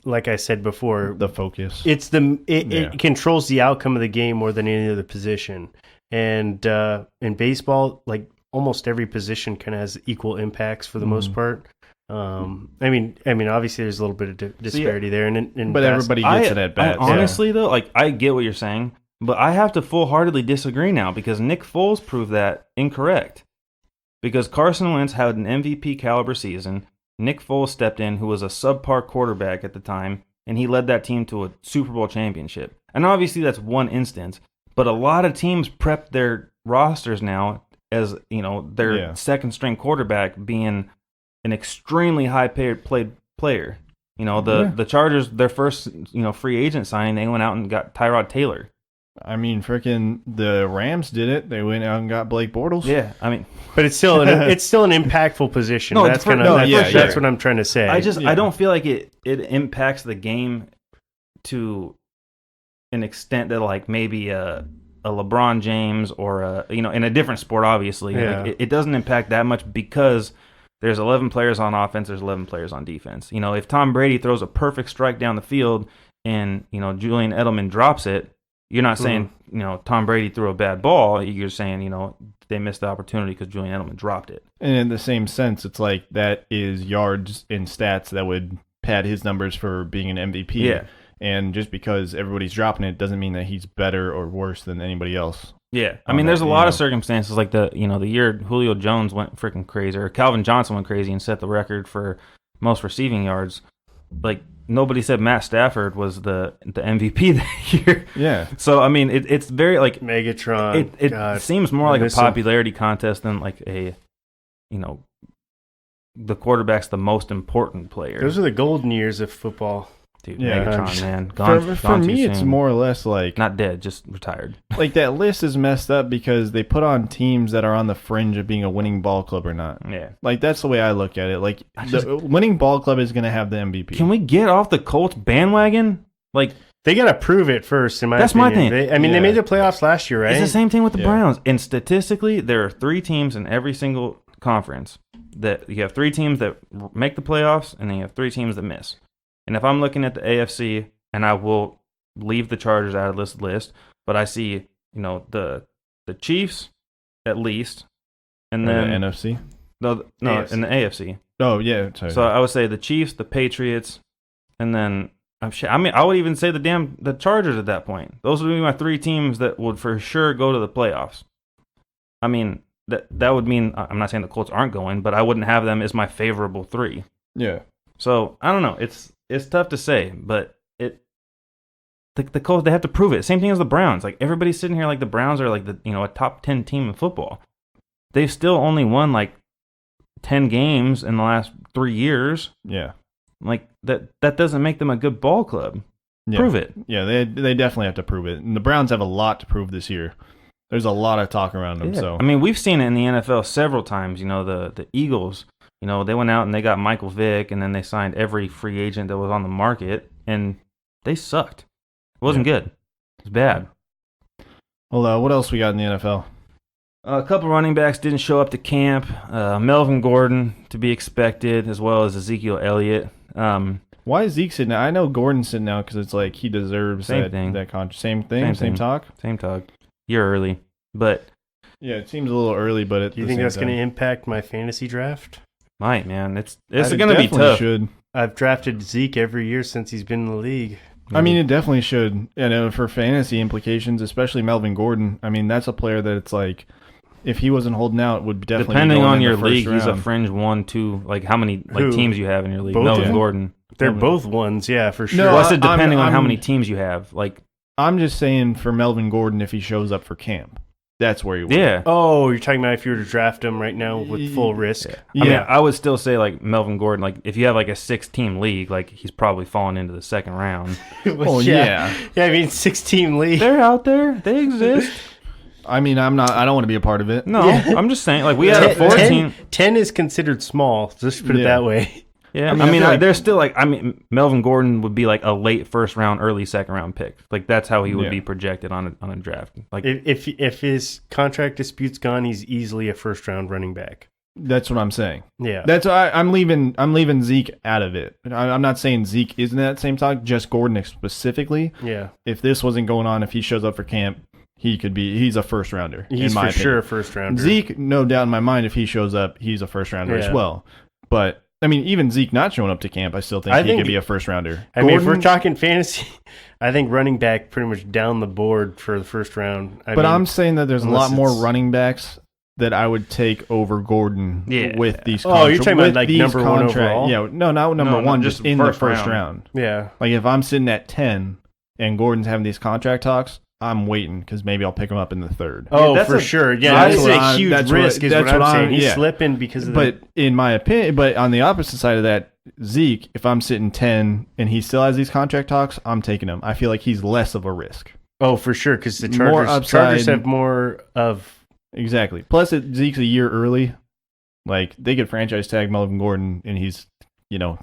like I said before, The focus. it controls the outcome of the game more than any other position. And in baseball, like almost every position kind of has equal impacts for the most part. I mean, obviously there's a little bit of disparity there, and But everybody gets it at bats. Honestly, though, like I get what you're saying, but I have to full-heartedly disagree now because Nick Foles proved that incorrect. Because Carson Wentz had an MVP caliber season, Nick Foles stepped in, who was a subpar quarterback at the time, and he led that team to a Super Bowl championship. And obviously that's one instance, but a lot of teams prep their rosters now as, their second string quarterback being an extremely high-paid player. You know, the Chargers, their first free agent signing, they went out and got Tyrod Taylor. I mean, freaking the Rams did it. They went out and got Blake Bortles. Yeah, I mean, but it's still an impactful position. No, that's that's what I'm trying to say. I don't feel like it impacts the game to an extent that like maybe a LeBron James or in a different sport, obviously. Yeah. Like, it doesn't impact that much because there's 11 players on offense, there's 11 players on defense. You know, if Tom Brady throws a perfect strike down the field and Julian Edelman drops it, you're not saying Tom Brady threw a bad ball. You're saying they missed the opportunity because Julian Edelman dropped it. And in the same sense, it's like that is yards and stats that would pad his numbers for being an MVP. Yeah. And just because everybody's dropping it doesn't mean that he's better or worse than anybody else. Yeah. I mean, there's a lot of circumstances like the year Julio Jones went freaking crazy, or Calvin Johnson went crazy and set the record for most receiving yards. Like, nobody said Matt Stafford was the MVP that year. Yeah. So, I mean, it's very, like... Megatron. It seems more like a popularity contest than, like, the quarterback's the most important player. Those are the golden years of football. Dude, Megatron, man. Gone for me, soon. it's more or less like... Not dead, just retired. Like, that list is messed up because they put on teams that are on the fringe of being a winning ball club or not. Yeah. Like, that's the way I look at it. Like, the winning ball club is going to have the MVP. Can we get off the Colts bandwagon? Like... They got to prove it first, in my opinion. That's my thing. They made the playoffs last year, right? It's the same thing with the Browns. And statistically, there are 3 teams in every single conference. That you have 3 teams that make the playoffs, and then you have 3 teams that miss. And if I'm looking at the AFC, and I will leave the Chargers out of this list, but I see, the Chiefs at least, and then the NFC. No, AFC. In the AFC. Oh yeah. Sorry. So I would say the Chiefs, the Patriots, and then I would even say the Chargers at that point. Those would be my 3 teams that would for sure go to the playoffs. I mean, that would mean I'm not saying the Colts aren't going, but I wouldn't have them as my favorable 3. Yeah. So I don't know. It's tough to say, but the Colts, they have to prove it. Same thing as the Browns. Like, everybody's sitting here like the Browns are like a top 10 team in football. They've still only won like 10 games in the last 3 years. Yeah. Like, that doesn't make them a good ball club. Yeah. Prove it. Yeah, they definitely have to prove it. And the Browns have a lot to prove this year. There's a lot of talk around them. Yeah. So I mean, we've seen it in the NFL several times. The Eagles, they went out and they got Michael Vick, and then they signed every free agent that was on the market, and they sucked. It wasn't good. It was bad. Well, what else we got in the NFL? A couple running backs didn't show up to camp. Melvin Gordon, to be expected, as well as Ezekiel Elliott. Why is Zeke sitting out? I know Gordon's sitting out because it's like he deserves that contract. Same thing? Same talk? Same talk. You're early. But yeah, it seems a little early, but do you think that's going to impact my fantasy draft? Might, man. It's going to be tough. Should. I've drafted Zeke every year since he's been in the league. I mean, it definitely should. For fantasy implications, especially Melvin Gordon. I mean, that's a player that it's like, if he wasn't holding out, would definitely depending be going on in your the first league, round. he's a fringe 1, 2. Like, how many teams you have in your league? Both Melvin Gordon. They're both ones, yeah, for sure. No, well, I said depending on how many teams you have. Like, I'm just saying for Melvin Gordon, if he shows up for camp, that's where he would. Yeah. Oh, you're talking about if you were to draft him right now with full risk? Yeah. I mean, I would still say, like, Melvin Gordon, like, if you have, like, a 6-team league, like, he's probably fallen into the second round. Oh, yeah. Yeah, I mean, 6-team league. They're out there. They exist. I mean, I don't want to be a part of it. No, I'm just saying, like, we had a 14. 10 is considered small, just put it that way. Yeah, I mean, there's still, like, Melvin Gordon would be, like, a late first round, early second round pick. Like, that's how he would be projected on a draft. Like, if his contract dispute's gone, he's easily a first round running back. That's what I'm saying. Yeah, that's I'm leaving Zeke out of it. I'm not saying Zeke isn't that same talk, just Gordon specifically. Yeah, if this wasn't going on, if he shows up for camp, he's a first rounder. He's in my for opinion. sure a first rounder. Zeke, no doubt in my mind, if he shows up, he's a first rounder as well. But I mean, even Zeke not showing up to camp, I still think he could be a first rounder. I mean, if we're talking fantasy, I think running back pretty much down the board for the first round. I'm saying that there's a lot more running backs that I would take over Gordon with these contracts. Oh, you're talking about like number one overall? Yeah, no, not number one, just in the first round. Yeah. Like if I'm sitting at 10 and Gordon's having these contract talks, I'm waiting because maybe I'll pick him up in the third. Oh, that's for a- sure. Yeah, that's that's what a I'm- huge that's what- risk. Is that's what I'm what saying. I'm- He's yeah. slipping because of But in my opinion, but on the opposite side of that, Zeke, if I'm sitting 10 and he still has these contract talks, I'm taking him. I feel like he's less of a risk. Oh, for sure, because the More Chargers upside. have more of. Exactly. Plus, Zeke's a year early. Like, they could franchise tag Melvin Gordon, and he's,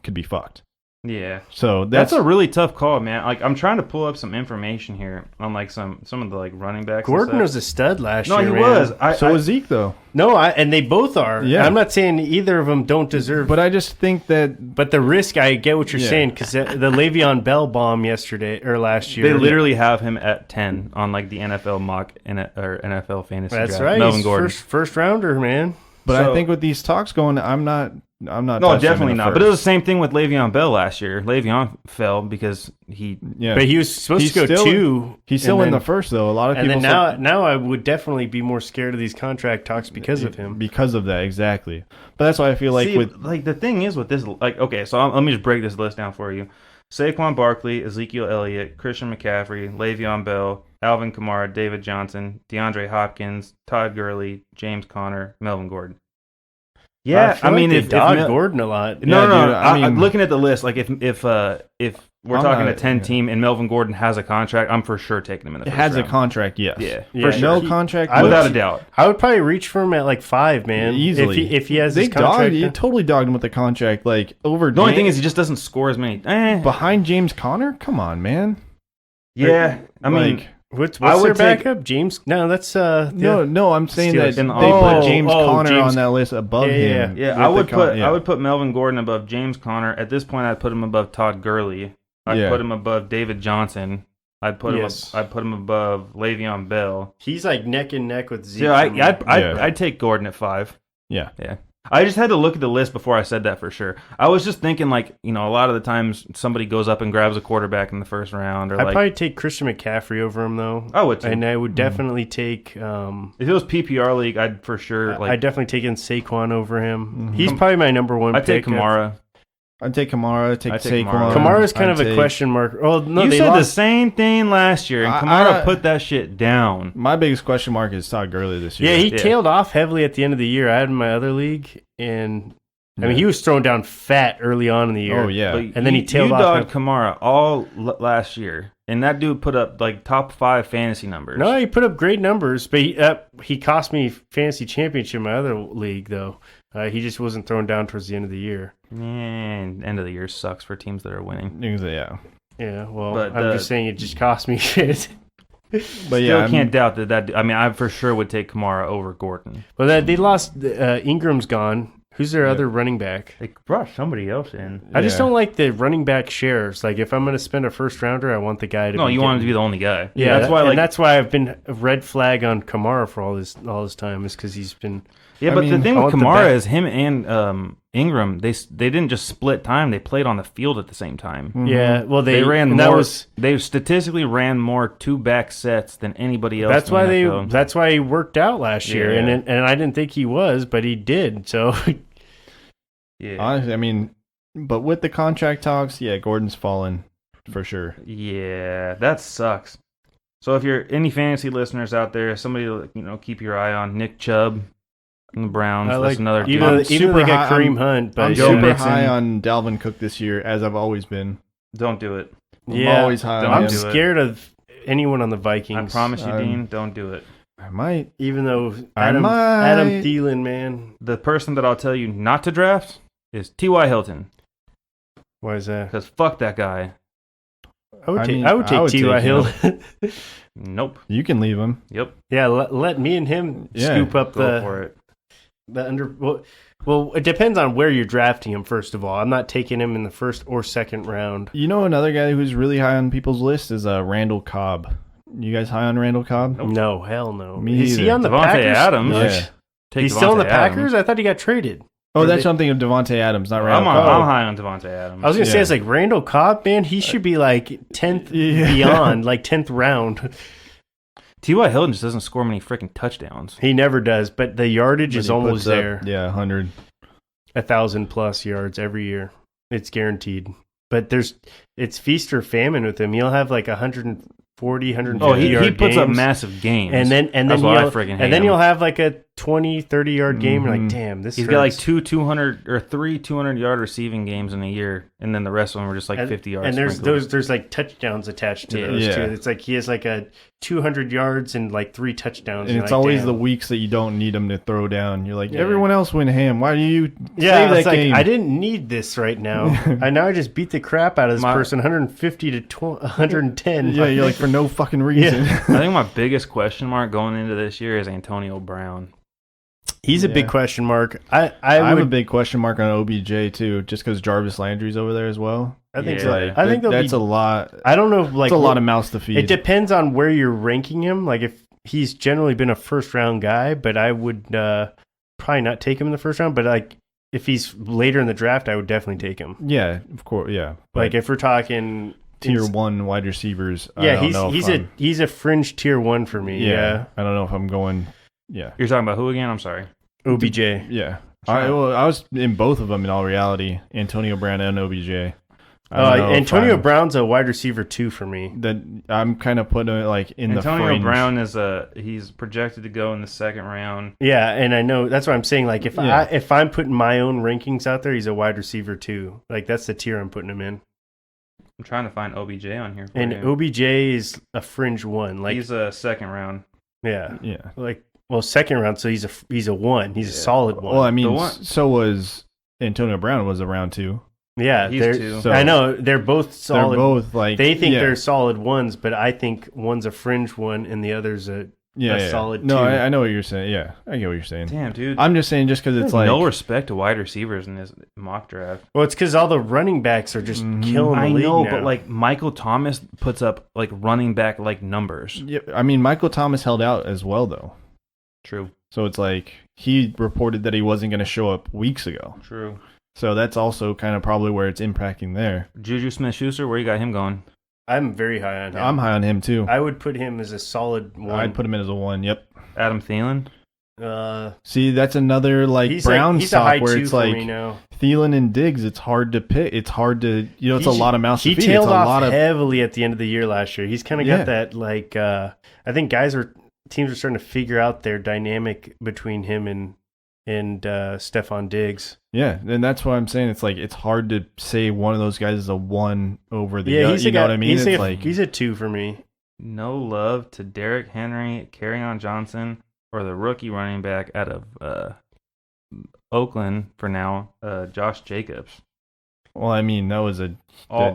could be fucked. Yeah. So That's a really tough call, man. Like, I'm trying to pull up some information here on like some of the like running backs. and Gordon stuff. was a stud last No, year. he man. was. So is Zeke, though. No, and they both are. Yeah. I'm not saying either of them don't deserve. But I just think that But the risk, I get what you're Yeah. saying, because the Le'Veon Bell bomb last year. They literally have him at 10 on like the NFL mock or NFL fantasy That's draft. right. Melvin He's Gordon. first rounder, man. But So- I think with these talks going, I'm not. No, touching him definitely in the not. But it was first. the same thing with Le'Veon Bell last year. Le'Veon fell because he. Yeah. But he was supposed He's to go still- 2. He's still and in then- the first, though. A lot of And people then now I would definitely be more scared of these contract talks because of him. because of that, exactly. But that's why I feel like See, with like the thing is with this, like, okay, so let me just break this list down for you. Saquon Barkley, Ezekiel Elliott, Christian McCaffrey, Le'Veon Bell, Alvin Kamara, David Johnson, DeAndre Hopkins, Todd Gurley, James Conner, Melvin Gordon. Yeah, feel I mean, like if they dog Mel- Gordon a lot. No, Yeah, no, dude, I I am mean- looking at the list. Like, if we're I'm talking not- a 10 yeah. team and Melvin Gordon has a contract, I'm for sure taking him in the it first has a round. contract, yes. Yeah, Yeah, for sure. No contract, I would- Without a doubt. I would probably reach for him at like 5, man. easily. If he has they his contract. you totally dogged him with the contract, like over. The only thing is he just doesn't score as many. behind James Conner. Come on, man. Yeah, I mean, Like, What's I their would take- backup? James? No, that's no, I'm saying that Steelers. they And- put James Conner James- on that list above Yeah, him. yeah, with I would put Melvin Gordon above James Conner. At this point, I'd put him above Todd Gurley. I'd Yeah. put him above David Johnson. I'd put Yes. I'd put him above Le'Veon Bell. He's like neck and neck with Zeke. Yeah, for me. I'd take Gordon at 5. Yeah. Yeah. I just had to look at the list before I said that for sure. I was just thinking, like, a lot of the times somebody goes up and grabs a quarterback in the first round, or I'd like probably take Christian McCaffrey over him though. I would too. And I would definitely take. If it was PPR league, I'd for sure like I'd definitely take in Saquon over him. He's probably my number one. I'd take pick. Kamara. I'd take Kamara. I'd take I'd take Saquon. Kamara's kind I'd of a take- question mark. Oh no, You they said the lost. same thing last year, and I- Kamara put that shit down. My biggest question mark is Todd Gurley this year. Yeah, he Yeah. tailed off heavily at the end of the year. I had him in my other league, and I mean he was thrown down fat early on in the year. Oh yeah. But And then he tailed you off dogged him. Kamara all last year, and that dude put up like top 5 fantasy numbers. No, he put up great numbers, but he cost me fantasy championship in my other league though. He just wasn't thrown down towards the end of the year. Man, end of the year sucks for teams that are winning. Yeah. Yeah, well, But I'm just saying it just cost me shit. But Still yeah, can't doubt that. I mean, I for sure would take Kamara over Gordon. Well, they lost. Ingram's gone. Who's their other running back? They brought somebody else in. I just Yeah. don't like the running back shares. Like, if I'm going to spend a first rounder, I want the guy to. No, be you want him to getting- be the only guy. Yeah, that's why. Like, that's why I've been a red flag on Kamara for all this time is because he's been. yeah, I but the mean, thing I with want the Kamara back- is him and Ingram. They didn't just split time; they played on the field at the same time. Yeah, well, They ran and more. that was They statistically ran more 2-back sets than anybody else. that's in why the they. NFL. That's why he worked out last year, Yeah. and I didn't think he was, but he did. So Yeah. honestly, I mean, but with the contract talks, yeah, Gordon's fallen for sure. Yeah, that sucks. So if you're any fantasy listeners out there, somebody to keep your eye on Nick Chubb from the Browns. I That's like another even team. I'm even super they got high- Kareem Hunt, but I'm Joe super Mixon. high on Dalvin Cook this year, as I've always been. Don't do it. I'm yeah, always high Don't on I'm him. do it. scared of anyone on the Vikings. I promise you, I'm- Dean, don't do it. I might. Even though I Adam might. Thielen, man, The person that I'll tell you not to draft is T.Y. Hilton, why is that? because fuck that guy. I would I take mean, I would I take would T.Y. take Hill. Nope. You can leave him. Yep. Yeah, let me and him Yeah, scoop up Go for it. the under. Well, it depends on where you're drafting him. First of all, I'm not taking him in the first or second round. You know, another guy who's really high on people's list is Randall Cobb. You guys high on Randall Cobb? No, hell no. Me Is he either. on the Devontae Packers? Adams. Yeah. Take He's still on the Devontae Adams. Packers. I thought he got traded. Oh, Or that's they- something of Devontae Adams, not I'm, Randall on, Cobb. I'm high on Devontae Adams. I was gonna say Yeah. it's like Randall Cobb, man. He should be like 10th Yeah. beyond, like 10th round. T.Y. Hilton just doesn't score many freaking touchdowns. He never does, but the yardage But is he almost puts up, there. Yeah, 100. 1,000+ yards every year. It's guaranteed. But it's feast or famine with him. He'll have like 100 140, 150 Oh, he yard puts up games. massive games. And then That's why I you'll, freaking hate and then him. you'll have like a 20, 30 yard game. You're like, damn, this He's hurts. got like three 200 yard receiving games in a year, and then the rest of them were just like 50 yards. And sprinkled. there's like touchdowns attached to Yeah. those Yeah. too. It's like he has like a 200 yards and like 3 touchdowns. And You're it's like, always damn. the weeks that you don't need him to throw down. You're like, Yeah. everyone else went ham. Why do you Yeah, save it's that like game? I didn't need this right now. I just beat the crap out of this person, 150 to 110. Yeah, you're like, for no fucking reason. I think my biggest question mark going into this year is Antonio Brown. He's a big Yeah. question mark. I have a would. big question mark on OBJ too, just because Jarvis Landry's over there as well. I think Yeah. so. Like, I think that's a lot. I don't know. Like It's a lot of mouths to feed. It depends on where you're ranking him. Like if he's generally been a first round guy, but I would probably not take him in the first round. But like if he's later in the draft, I would definitely take him. Yeah, of course. Yeah, Like if we're talking tier 1 wide receivers. yeah, I don't know if he's a fringe tier 1 for me. Yeah, I don't know if I'm going. Yeah, You're talking about who again? I'm sorry. OBJ. yeah. I was in both of them in all reality. Antonio Brown and OBJ. I don't know if Antonio I'm- Brown's a wide receiver 2 for me. That I'm kind of putting it like in the Antonio fringe. Brown he's projected to go in the second round. Yeah, and I know that's what I'm saying. Like Yeah. if I'm putting my own rankings out there, he's a wide receiver 2. Like that's the tier I'm putting him in. I'm trying to find OBJ on here. For And you. OBJ is a fringe 1. Like He's a second round. yeah, Yeah. like well second round, so he's a 1. He's a solid 1. Well, I mean, The one- so was Antonio Brown was a round 2. yeah, he's they're 2. So- I know they're both solid. They're both like They think yeah, they're solid 1s, but I think one's a fringe 1 and the other's a yeah. solid No, 2. I know what you're saying. Yeah, I get what you're saying. Damn, dude. I'm just saying, just because it's like no respect to wide receivers in this mock draft. Well, it's because all the running backs are just killing the I league know, now. but like Michael Thomas puts up like running back like numbers. Yeah, I mean, Michael Thomas held out as well, though. True. So it's like he reported that he wasn't going to show up weeks ago. True. So that's also kind of probably where it's impacting there. Juju Smith-Schuster, where you got him going? I'm very high on him. I'm high on him too. I would put him as a solid 1. I'd put him in as a 1. Yep. Adam Thielen. See, that's another like Brown he's a high stock where 2 it's for like me now. Thielen and Diggs. It's hard to pick. It's hard to it's a lot of mouths to He feed. tailed It's a off lot of heavily at the end of the year last year. He's kind of Yeah. got that like I think teams are starting to figure out their dynamic between him and Stephon Diggs. yeah, and that's what I'm saying. It's like it's hard to say one of those guys is a 1 over the Yeah, other. he's You a know guy, what I mean? He's It's a, like he's a 2 for me. No love to Derrick Henry, Kerryon Johnson, or the rookie running back out of Oakland for now, Josh Jacobs. well, I mean, that was a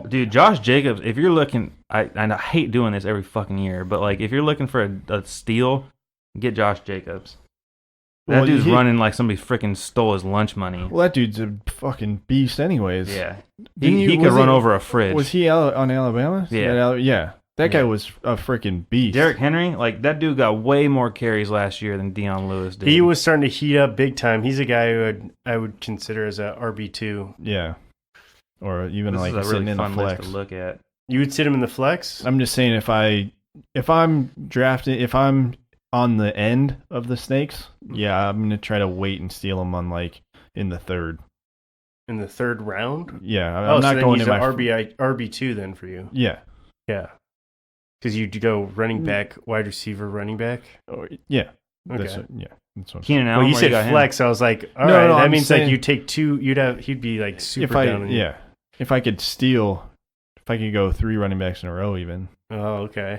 Dude, Josh Jacobs, if you're looking, I hate doing this every fucking year, but like if you're looking for a steal, get Josh Jacobs. That Well, dude's he- running like somebody freaking stole his lunch money. well, that dude's a fucking beast, anyways. Yeah. Didn't He you- could was run he- over a fridge. Was he out on Alabama? Yeah. Yeah. That guy Yeah. was a freaking beast. Derrick Henry, like that dude got way more carries last year than Deion Lewis did. He was starting to heat up big time. He's a guy who I would consider as a RB2. Yeah. Or even This like is a sitting really in the fun list flex. to look at. You would sit him in the flex? I'm just saying if I'm drafting, if I'm on the end of the snakes, yeah, I'm gonna try to wait and steal them on like in the 3rd. In the 3rd round? Yeah, Oh, I'm so not then going he's in an my RB2 then for you. Yeah. Yeah. Because you go running back, wide receiver, running back. Yeah. Okay. That's what Keenan Allen, Well, you where said got him? flex. I was like, all No, right, no, that I'm means saying- like you take 2. He'd be like super if I down. on you. if I could steal, if I could go 3 running backs in a row, even Oh, okay.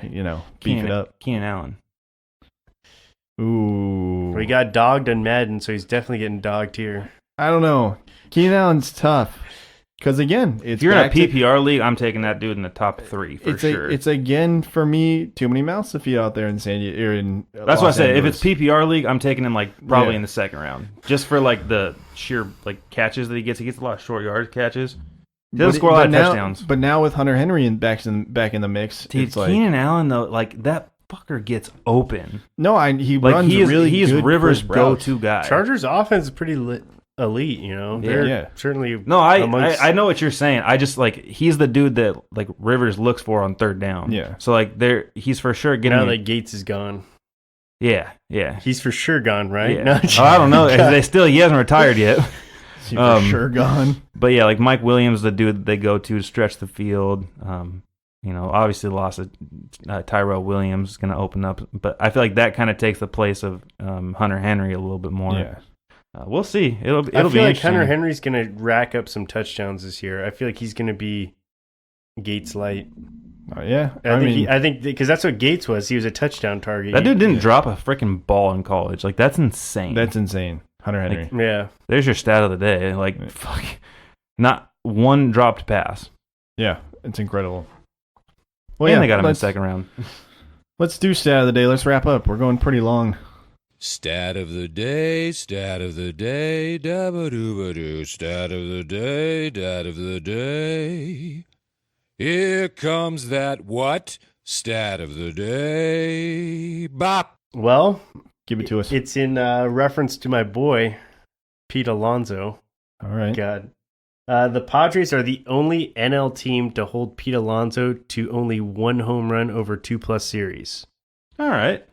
beef it up. Keenan Allen. Ooh, Well, he got dogged on Madden, so he's definitely getting dogged here. I don't know. Keenan Allen's tough because again, it's If you're in a back to- PPR league, I'm taking that dude in the top 3 for sure. It's again for me too many mouths to feed out there in San Diego. Or in That's what I Los said. If Angeles. it's PPR league, I'm taking him like probably Yeah. in the second round, just for like the sheer like catches that he gets. He gets a lot of short yard catches. He doesn't score a lot of now, touchdowns. But now with Hunter Henry back in the mix, Dude, it's like Keenan Allen though, like that fucker gets open. no, he Like runs he's really he's good Rivers' crisp routes. go-to guy. Chargers offense is pretty elite, They're Yeah. certainly No, amongst- I know what you're saying. I just like he's the dude that like Rivers looks for on 3rd down. Yeah. So like he's for sure getting. now that Gates is gone. Yeah. He's for sure gone, right? Yeah. No, Oh, I don't know. He hasn't retired yet. He's for sure gone. But yeah, like Mike Williams, the dude that they go to stretch the field. Obviously the loss of Tyrell Williams is going to open up, but I feel like that kind of takes the place of Hunter Henry a little bit more. Yeah. We'll see. It'll be I feel like interesting. Hunter Henry's going to rack up some touchdowns this year. I feel like he's going to be Gates light. Yeah. I think because that's what Gates was. He was a touchdown target. That dude didn't drop a freaking ball in college. Like, that's insane. That's insane. Hunter Henry. Yeah. There's your stat of the day. Like, fuck, not one dropped pass. Yeah, it's incredible. Well, and they got him in the second round. Let's do stat of the day. Let's wrap up. We're going pretty long. Stat of the day, dabba-dooba-doo, stat of the day, dat of the day. Here comes that what? Stat of the day. Bop. Well, Give it to us. it's in reference to my boy, Pete Alonso. All right. God. The Padres are the only NL team to hold Pete Alonso to only one home run over 2+ series. All right.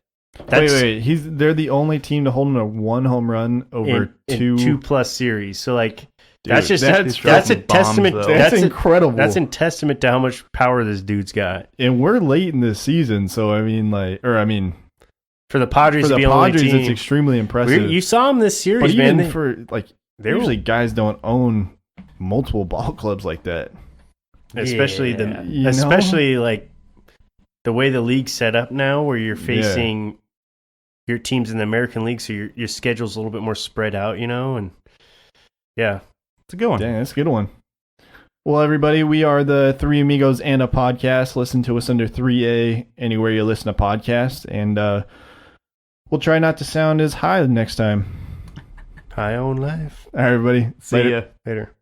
Wait. They're the only team to hold him to one home run over in two. 2+ series. So like Dude, that's just that's that's a bombs, testament. though. That's incredible. That's in testament to how much power this dude's got. And we're late in this season, so For the Padres for to the be the only Padres, team, it's extremely impressive. you saw him this series, but man. even for usually guys don't own multiple ball clubs like that. especially You especially like the way the league's set up now, where you're facing your teams in the American League, so your schedule's a little bit more spread out, and yeah. It's a good one. Dang, that's a good one. Well, everybody, we are the Three Amigos and a Podcast. Listen to us under 3A anywhere you listen to podcasts, and we'll try not to sound as high next time. High on life. All right, everybody. See ya. Later.